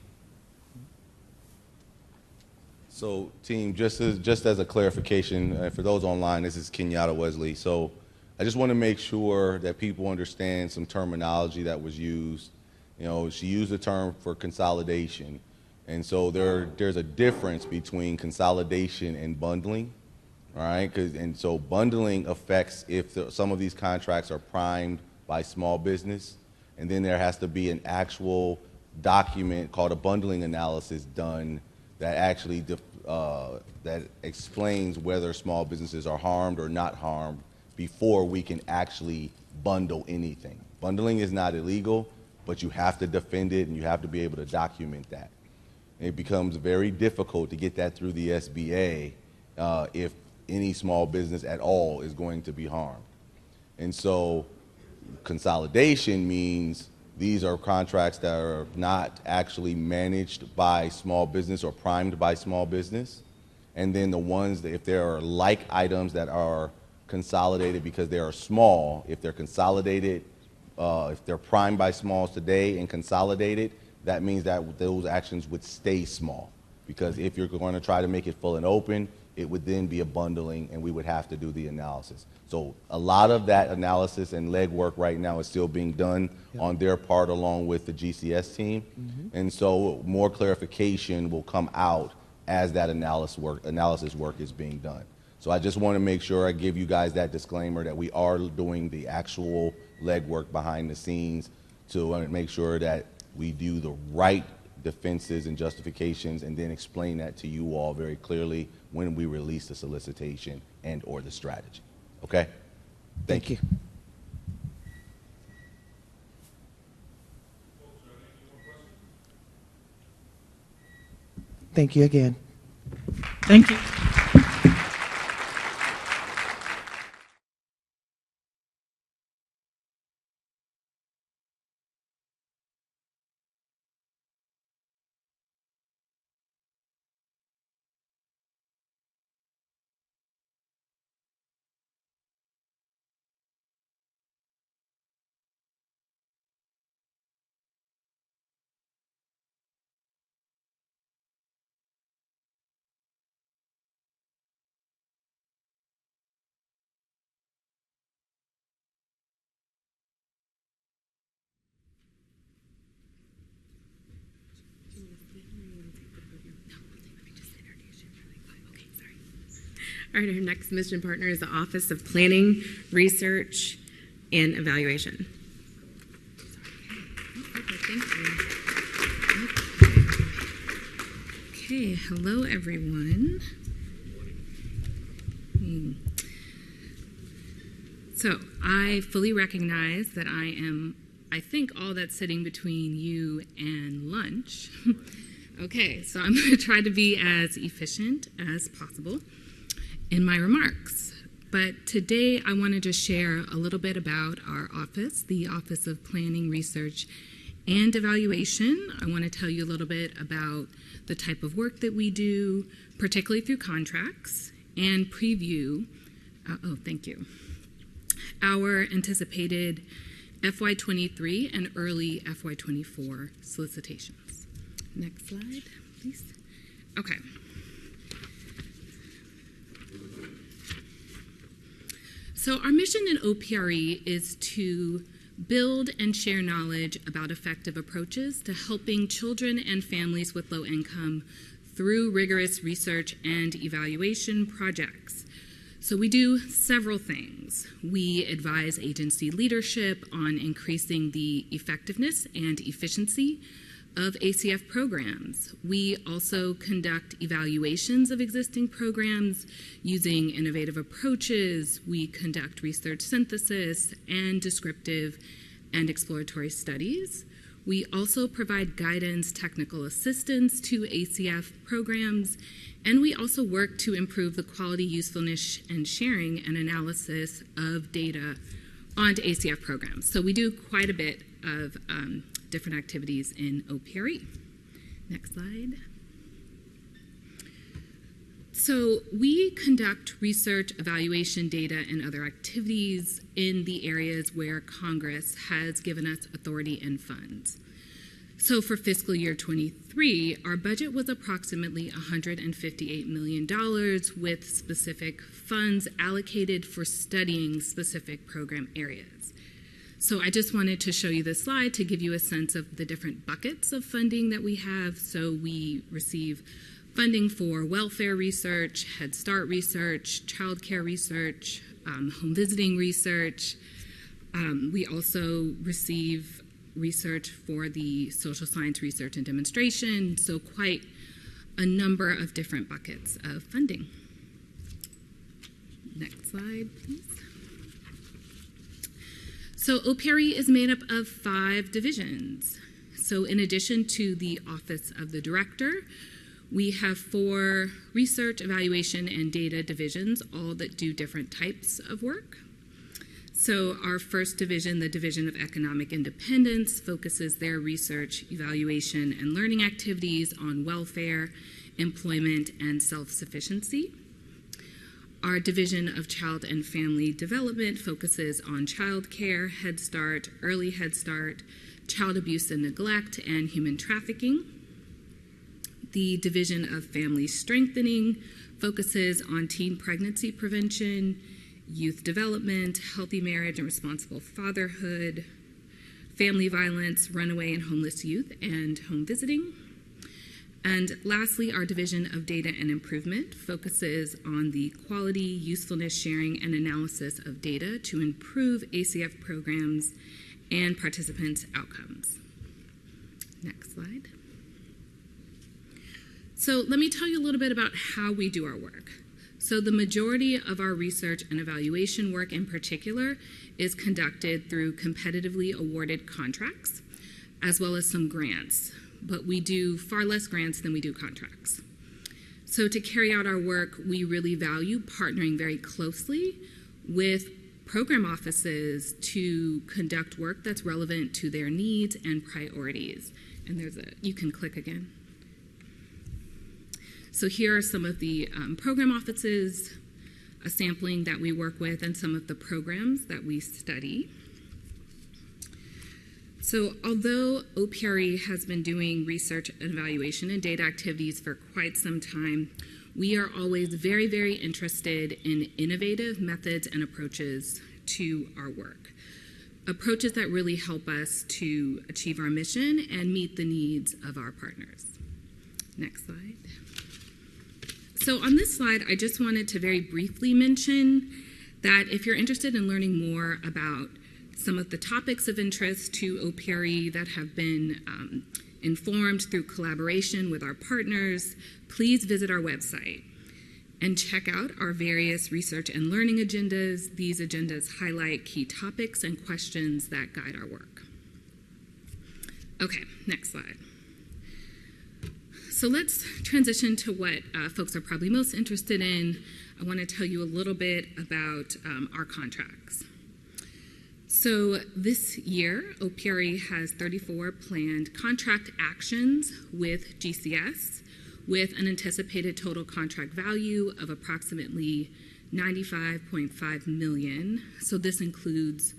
So, team, just as a clarification, for those online, this is Kenyatta Wesley. So I just want to make sure that people understand some terminology that was used. You know, she used the term for consolidation. And so there's a difference between consolidation and bundling, all right? And so bundling affects if some of these contracts are primed by small business, and then there has to be an actual document called a bundling analysis done that actually that explains whether small businesses are harmed or not harmed before we can actually bundle anything. Bundling is not illegal, but you have to defend it and you have to be able to document that. It becomes very difficult to get that through the SBA if any small business at all is going to be harmed. And so consolidation means these are contracts that are not actually managed by small business or primed by small business. And then the ones that, if there are like items that are consolidated because they are small, if they're consolidated, if they're primed by smalls today and consolidated, that means that those actions would stay small. Because if you're going to try to make it full and open, it would then be a bundling and we would have to do the analysis. So a lot of that analysis and legwork right now is still being done on their part along with the GCS team. Mm-hmm. And so more clarification will come out as that analysis work is being done. So I just want to make sure I give you guys that disclaimer that we are doing the actual legwork behind the scenes to make sure that we do the right defenses and justifications and then explain that to you all very clearly when we release the solicitation and or the strategy. Okay? Thank you. Thank you again. Thank you. All right, our next mission partner is the Office of Planning, Research, and Evaluation. Okay, thank you. Okay, hello everyone. So I fully recognize that I think, all that's sitting between you and lunch. Okay, so I'm going to try to be as efficient as possible in my remarks. But today I wanted to share a little bit about our office, the Office of Planning, Research, and Evaluation. I want to tell you a little bit about the type of work that we do, particularly through contracts, and preview, thank you, our anticipated FY23 and early FY24 solicitations. Next slide, please. Okay. So our mission in OPRE is to build and share knowledge about effective approaches to helping children and families with low income through rigorous research and evaluation projects. So we do several things. We advise agency leadership on increasing the effectiveness and efficiency of ACF programs. We also conduct evaluations of existing programs using innovative approaches. We conduct research synthesis and descriptive and exploratory studies. We also provide guidance, technical assistance to ACF programs, and we also work to improve the quality, usefulness, and sharing and analysis of data onto ACF programs. So we do quite a bit of different activities in OPRE. Next slide. So we conduct research, evaluation, data, and other activities in the areas where Congress has given us authority and funds. So for fiscal year 23, our budget was approximately $158 million with specific funds allocated for studying specific program areas. So I just wanted to show you this slide to give you a sense of the different buckets of funding that we have. So we receive funding for welfare research, Head Start research, child care research, home visiting research. We also receive research for the social science research and demonstration, so quite a number of different buckets of funding. Next slide, please. So OPRE is made up of 5 divisions. So in addition to the Office of the Director, we have 4 research, evaluation, and data divisions, all that do different types of work. So our first division, the Division of Economic Independence, focuses their research, evaluation, and learning activities on welfare, employment, and self-sufficiency. Our Division of Child and Family Development focuses on child care, Head Start, early Head Start, child abuse and neglect, and human trafficking. The Division of Family Strengthening focuses on teen pregnancy prevention, youth development, healthy marriage and responsible fatherhood, family violence, runaway and homeless youth, and home visiting. And lastly, our Division of Data and Improvement focuses on the quality, usefulness, sharing, and analysis of data to improve ACF programs and participants' outcomes. Next slide. So let me tell you a little bit about how we do our work. So the majority of our research and evaluation work in particular is conducted through competitively awarded contracts, as well as some grants, but we do far less grants than we do contracts. So to carry out our work, we really value partnering very closely with program offices to conduct work that's relevant to their needs and priorities. And you can click again. So here are some of the program offices, a sampling that we work with, and some of the programs that we study. So although OPRE has been doing research and evaluation and data activities for quite some time, we are always very, very interested in innovative methods and approaches to our work. Approaches that really help us to achieve our mission and meet the needs of our partners. Next slide. So on this slide, I just wanted to very briefly mention that if you're interested in learning more about some of the topics of interest to OPRE that have been informed through collaboration with our partners, please visit our website and check out our various research and learning agendas. These agendas highlight key topics and questions that guide our work. Okay, next slide. So let's transition to what folks are probably most interested in. I want to tell you a little bit about our contracts. So this year, OPRE has 34 planned contract actions with GCS with an anticipated total contract value of approximately $95.5 million. So this includes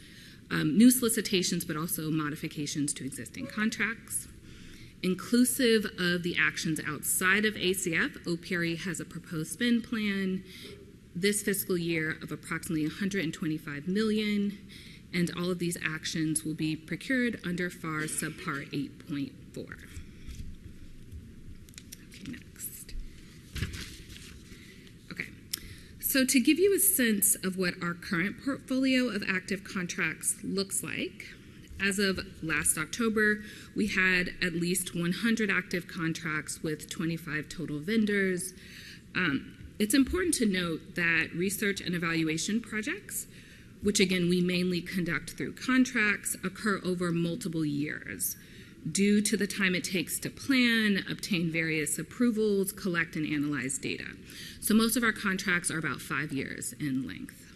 new solicitations, but also modifications to existing contracts. Inclusive of the actions outside of ACF, OPRE has a proposed spend plan this fiscal year of approximately $125 million, and all of these actions will be procured under FAR Subpart 8.4. Okay, next. Okay, so to give you a sense of what our current portfolio of active contracts looks like, as of last October, we had at least 100 active contracts with 25 total vendors. It's important to note that research and evaluation projects, which again we mainly conduct through contracts, occur over multiple years due to the time it takes to plan, obtain various approvals, collect and analyze data. So most of our contracts are about 5 years in length.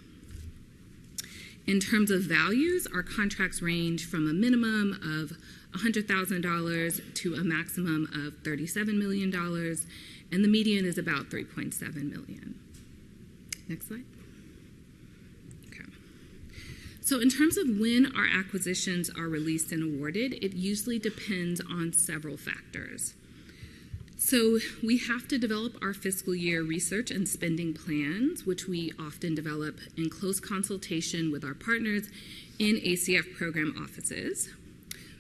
In terms of values, our contracts range from a minimum of $100,000 to a maximum of $37 million, and the median is about $3.7 million. Next slide. Okay. So in terms of when our acquisitions are released and awarded, it usually depends on several factors. So we have to develop our fiscal year research and spending plans, which we often develop in close consultation with our partners in ACF program offices.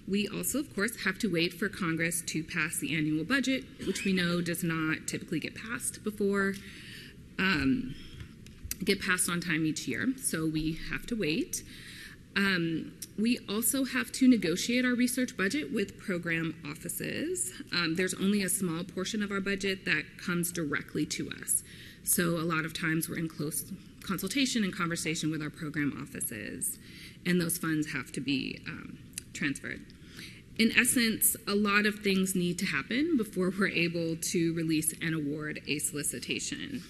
We also, of course, have to wait for Congress to pass the annual budget, which we know does not typically get passed on time each year, so we have to wait. We also have to negotiate our research budget with program offices. There's only a small portion of our budget that comes directly to us. So a lot of times we're in close consultation and conversation with our program offices, and those funds have to be transferred. In essence, a lot of things need to happen before we're able to release and award a solicitation.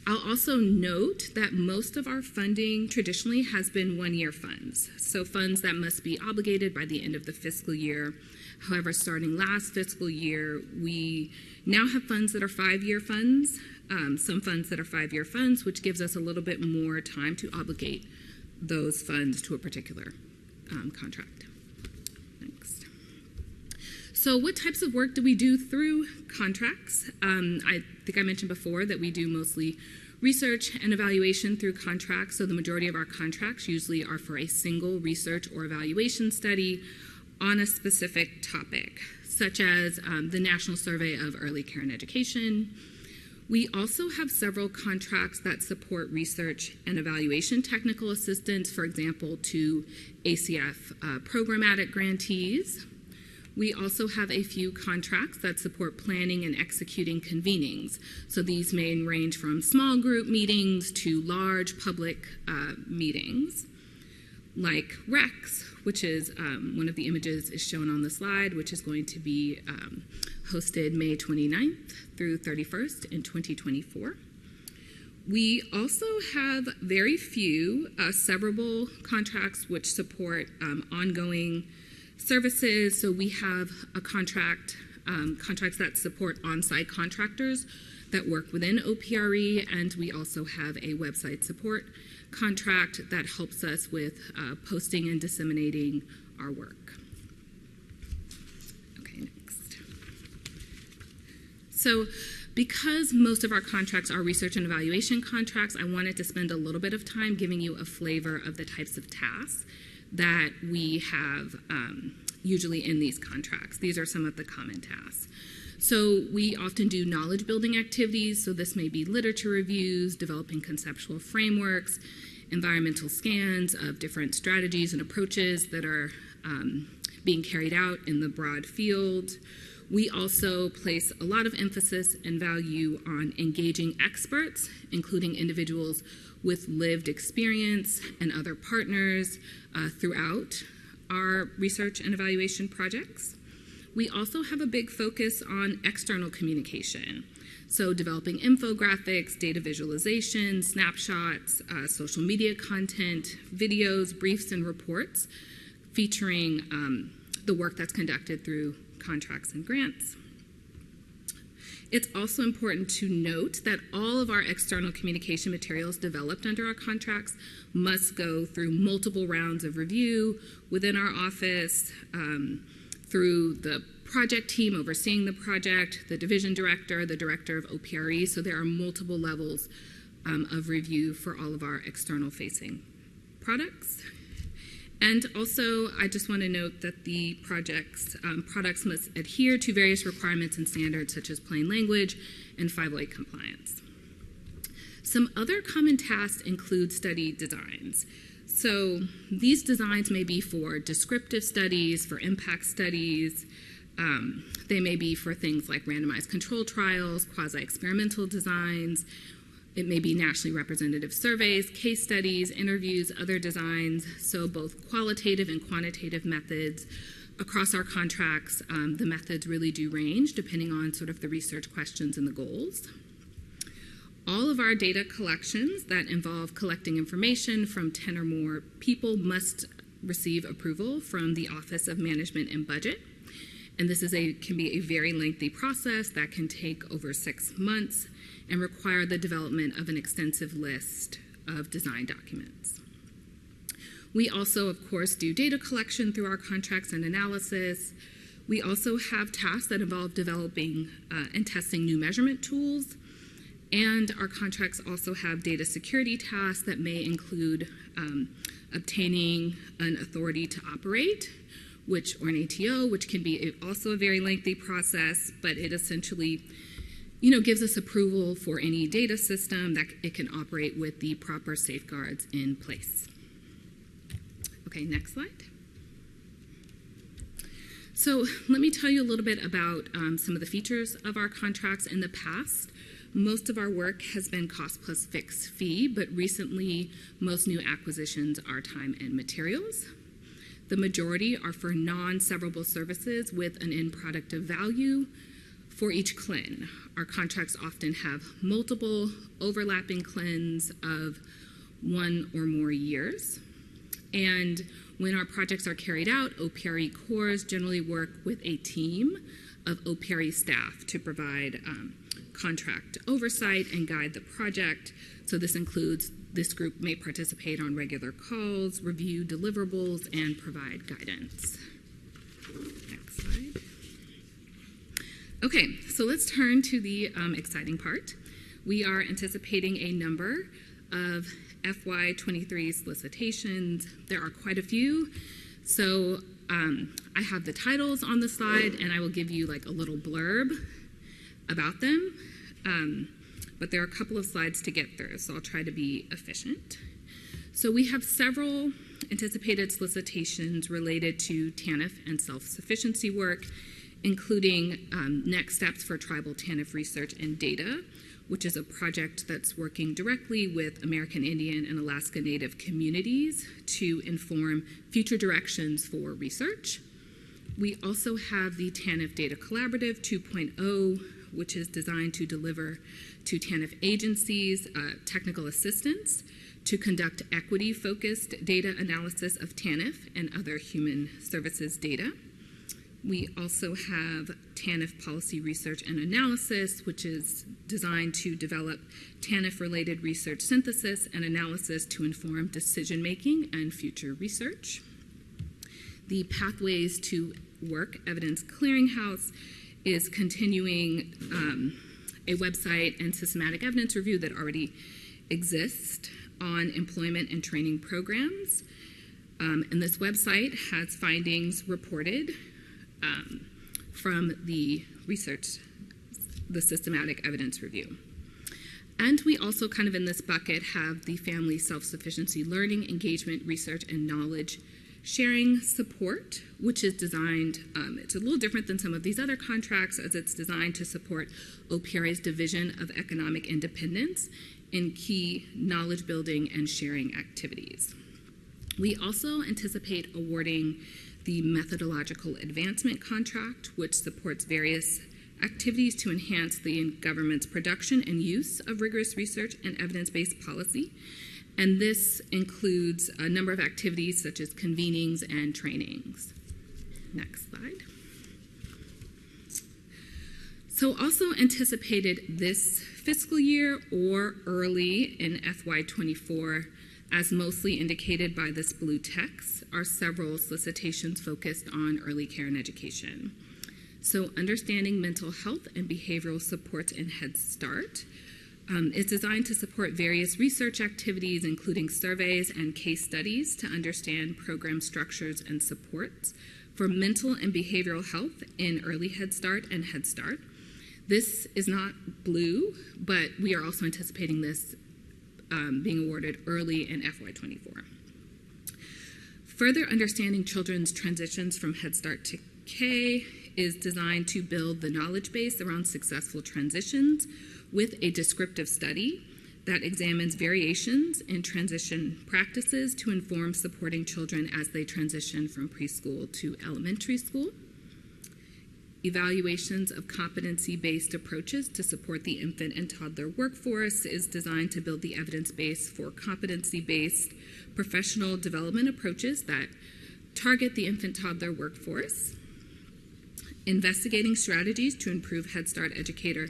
I'll also note that most of our funding traditionally has been one-year funds, so funds that must be obligated by the end of the fiscal year. However, starting last fiscal year, we now have funds that are 5-year funds, some funds that are 5-year funds, which gives us a little bit more time to obligate those funds to a particular contract. Next. So what types of work do we do through contracts? I think I mentioned before that we do mostly research and evaluation through contracts. So the majority of our contracts usually are for a single research or evaluation study on a specific topic, such as the National Survey of Early Care and Education. We also have several contracts that support research and evaluation technical assistance, for example, to ACF programmatic grantees. We also have a few contracts that support planning and executing convenings. So these may range from small group meetings to large public meetings, like REX, which is one of the images is shown on the slide, which is going to be hosted May 29th through 31st in 2024. We also have very few severable contracts which support ongoing services. So we have a contracts that support on-site contractors that work within OPRE, and we also have a website support contract that helps us with posting and disseminating our work. Okay, next. So because most of our contracts are research and evaluation contracts, I wanted to spend a little bit of time giving you a flavor of the types of tasks that we have usually in these contracts. These are some of the common tasks. So we often do knowledge building activities. So this may be literature reviews, developing conceptual frameworks, environmental scans of different strategies and approaches that are being carried out in the broad field. We also place a lot of emphasis and value on engaging experts, including individuals with lived experience and other partners throughout our research and evaluation projects. We also have a big focus on external communication. So developing infographics, data visualization, snapshots, social media content, videos, briefs, and reports featuring the work that's conducted through contracts and grants. It's also important to note that all of our external communication materials developed under our contracts must go through multiple rounds of review within our office, through the project team overseeing the project, the division director, the director of OPRE. So there are multiple levels of review for all of our external facing products. And also, I just want to note that the products must adhere to various requirements and standards such as plain language and 508 compliance. Some other common tasks include study designs. So these designs may be for descriptive studies, for impact studies. They may be for things like randomized control trials, quasi-experimental designs. It may be nationally representative surveys, case studies, interviews, other designs, so both qualitative and quantitative methods. Across our contracts, the methods really do range depending on sort of the research questions and the goals. All of our data collections that involve collecting information from 10 or more people must receive approval from the Office of Management and Budget. And this can be a very lengthy process that can take over 6 months and require the development of an extensive list of design documents. We also, of course, do data collection through our contracts and analysis. We also have tasks that involve developing and testing new measurement tools. And our contracts also have data security tasks that may include obtaining an authority to operate, or an ATO, which can be also a very lengthy process, but it essentially gives us approval for any data system that it can operate with the proper safeguards in place. Okay, next slide. So let me tell you a little bit about some of the features of our contracts in the past. Most of our work has been cost plus fixed fee, but recently most new acquisitions are time and materials. The majority are for non-severable services with an end product of value for each CLIN. Our contracts often have multiple overlapping CLINs of 1 or more years. And when our projects are carried out, OPRE cores generally work with a team of OPRE staff to provide contract oversight and guide the project. So this group may participate on regular calls, review deliverables, and provide guidance. Next slide. Okay, so let's turn to the exciting part. We are anticipating a number of FY23 solicitations. There are quite a few. So I have the titles on the slide, and I will give you like a little blurb about them. But there are a couple of slides to get through, so I'll try to be efficient. So we have several anticipated solicitations related to TANF and self-sufficiency work, including next steps for tribal TANF research and data, which is a project that's working directly with American Indian and Alaska Native communities to inform future directions for research. We also have the TANF Data Collaborative 2.0, which is designed to deliver to TANF agencies technical assistance to conduct equity-focused data analysis of TANF and other human services data. We also have TANF Policy Research and Analysis, which is designed to develop TANF-related research synthesis and analysis to inform decision-making and future research. The Pathways to Work Evidence Clearinghouse is continuing a website and systematic evidence review that already exist on employment and training programs. And this website has findings reported from the research the systematic evidence review. And we also kind of in this bucket have the family self-sufficiency learning, engagement, research, and knowledge sharing support, which is designed, it's a little different than some of these other contracts as it's designed to support OPRA's division of economic independence in key knowledge building and sharing activities. We also anticipate awarding the methodological advancement contract, which supports various activities to enhance the government's production and use of rigorous research and evidence-based policy. And this includes a number of activities such as convenings and trainings. Next slide. So also anticipated this fiscal year or early in FY24, as mostly indicated by this blue text, are several solicitations focused on early care and education. So understanding mental health and behavioral supports in Head Start is designed to support various research activities, including surveys and case studies to understand program structures and supports for mental and behavioral health in early Head Start and Head Start. This is not blue, but we are also anticipating this being awarded early in FY24. Further understanding children's transitions from Head Start to K is designed to build the knowledge base around successful transitions with a descriptive study that examines variations in transition practices to inform supporting children as they transition from preschool to elementary school. Evaluations of competency-based approaches to support the infant and toddler workforce is designed to build the evidence base for competency-based professional development approaches that target the infant-toddler workforce. Investigating strategies to improve Head Start educator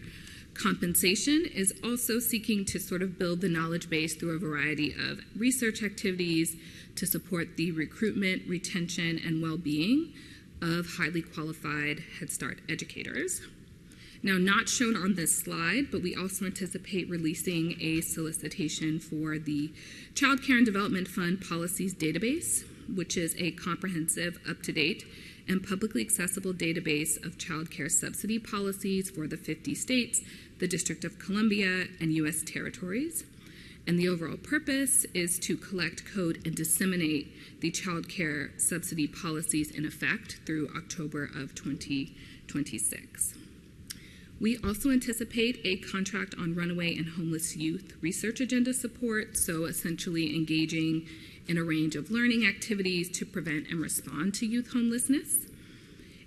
compensation is also seeking to sort of build the knowledge base through a variety of research activities to support the recruitment, retention, and well-being of highly qualified Head Start educators. Now, not shown on this slide, but we also anticipate releasing a solicitation for the Child Care and Development Fund Policies Database, which is a comprehensive, up-to-date, and publicly accessible database of child care subsidy policies for the 50 states, the District of Columbia, and U.S. territories. And the overall purpose is to collect, code, and disseminate the child care subsidy policies in effect through October of 2026. We also anticipate a contract on runaway and homeless youth research agenda support, so essentially engaging in a range of learning activities to prevent and respond to youth homelessness,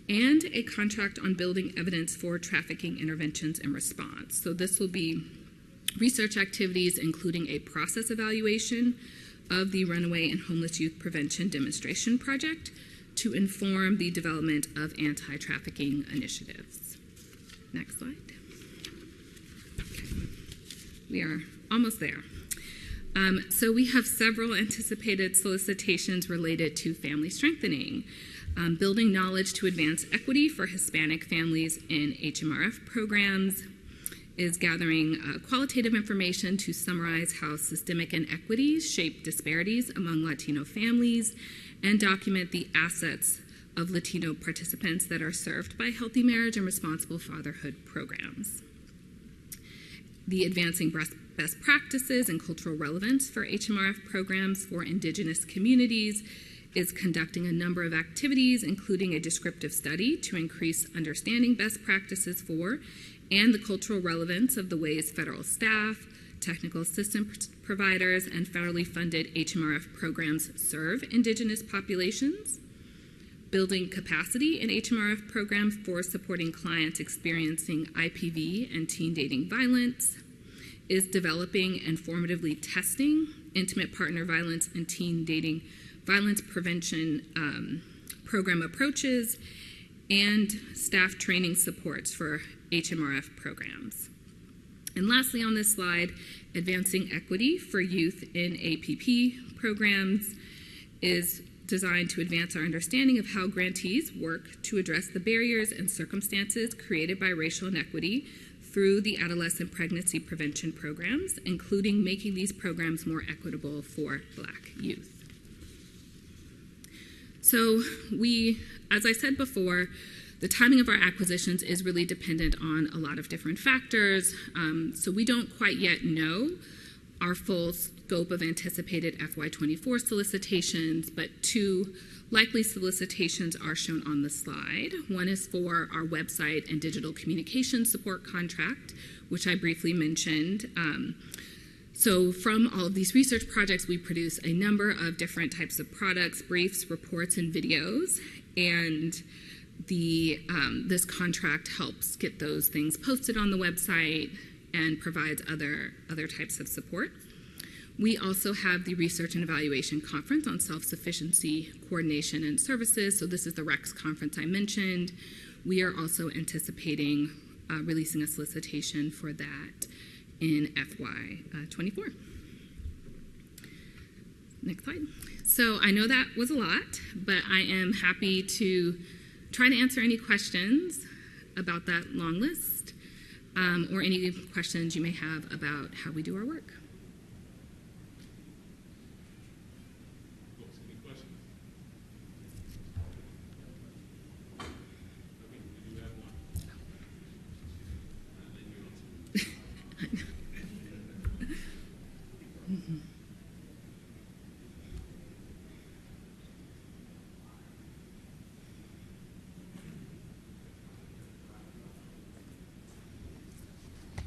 and a contract on building evidence for trafficking interventions and response. So this will be research activities including a process evaluation of the Runaway and Homeless Youth Prevention Demonstration Project to inform the development of anti-trafficking initiatives. Next slide. Okay. We are almost there. So we have several anticipated solicitations related to family strengthening. Building knowledge to advance equity for Hispanic families in HMRF programs is gathering qualitative information to summarize how systemic inequities shape disparities among Latino families and document the assets of Latino participants that are served by healthy marriage and responsible fatherhood programs. The advancing best practices and cultural relevance for HMRF programs for Indigenous communities is conducting a number of activities, including a descriptive study to increase understanding best practices for and the cultural relevance of the ways federal staff, technical assistance providers, and federally funded HMRF programs serve Indigenous populations. Building capacity in HMRF programs for supporting clients experiencing IPV and teen dating violence, is developing and formatively testing intimate partner violence and teen dating violence prevention program approaches, and staff training supports for HMRF programs. And lastly on this slide, advancing equity for youth in APP programs is designed to advance our understanding of how grantees work to address the barriers and circumstances created by racial inequity through the adolescent pregnancy prevention programs, including making these programs more equitable for Black youth. So we, as I said before, The timing of our acquisitions is really dependent on a lot of different factors, so we don't quite yet know our full scope of anticipated FY24 solicitations, but 2 likely solicitations are shown on the slide. One is for our website and digital communication support contract, which I briefly mentioned. So from all of these research projects, we produce a number of different types of products, briefs, reports, and videos, and this contract helps get those things posted on the website and provides other types of support. We also have the Research and Evaluation Conference on Self-Sufficiency, Coordination, and Services. So this is the REX conference I mentioned. We are also anticipating releasing a solicitation for that in FY24. Next slide. So I know that was a lot, but I am happy to try to answer any questions about that long list or any questions you may have about how we do our work.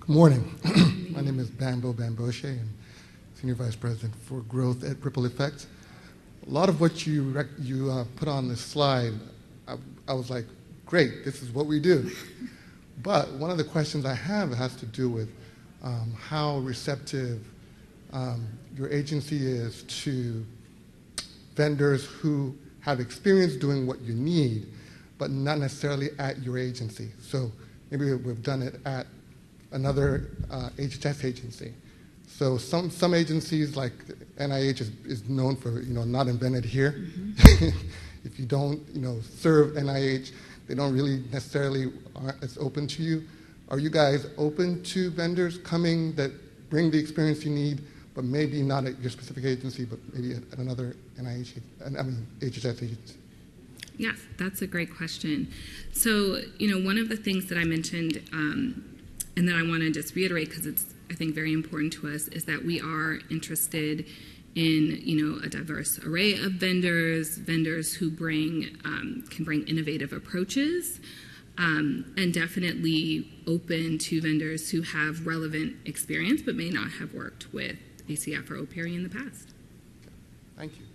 Good morning. My name is Bambo Bamboshe. I'm Senior Vice President for Growth at Ripple Effects. A lot of what you put on this slide, I was like, great, this is what we do. But one of the questions I have has to do with how receptive your agency is to vendors who have experience doing what you need, but not necessarily at your agency. So maybe we've done it at another HHS agency. So some agencies like NIH is known for, not invented here. Mm-hmm. If you don't, serve NIH, they don't really necessarily aren't as open to you. Are you guys open to vendors coming that bring the experience you need, but maybe not at your specific agency, but maybe at another HHS agency? Yes, that's a great question. So, one of the things that I mentioned and that I want to just reiterate because it's, I think, very important to us is that we are interested in, a diverse array of vendors who can bring innovative approaches, and definitely open to vendors who have relevant experience but may not have worked with ACF or OPERI in the past. Thank you.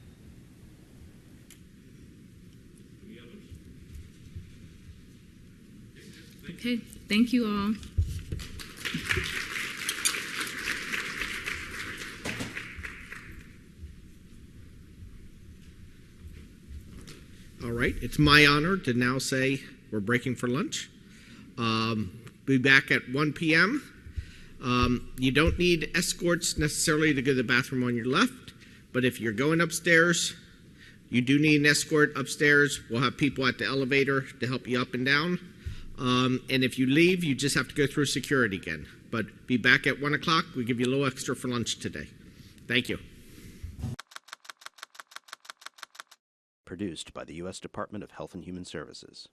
Okay, thank you all. All right, it's my honor to now say we're breaking for lunch. Be back at 1 p.m. You don't need escorts necessarily to go to the bathroom on your left, but if you're going upstairs, you do need an escort upstairs. We'll have people at the elevator to help you up and down. And if you leave, you just have to go through security again. But be back at 1 o'clock. We give you a little extra for lunch today. Thank you. Produced by the U.S. Department of Health and Human Services.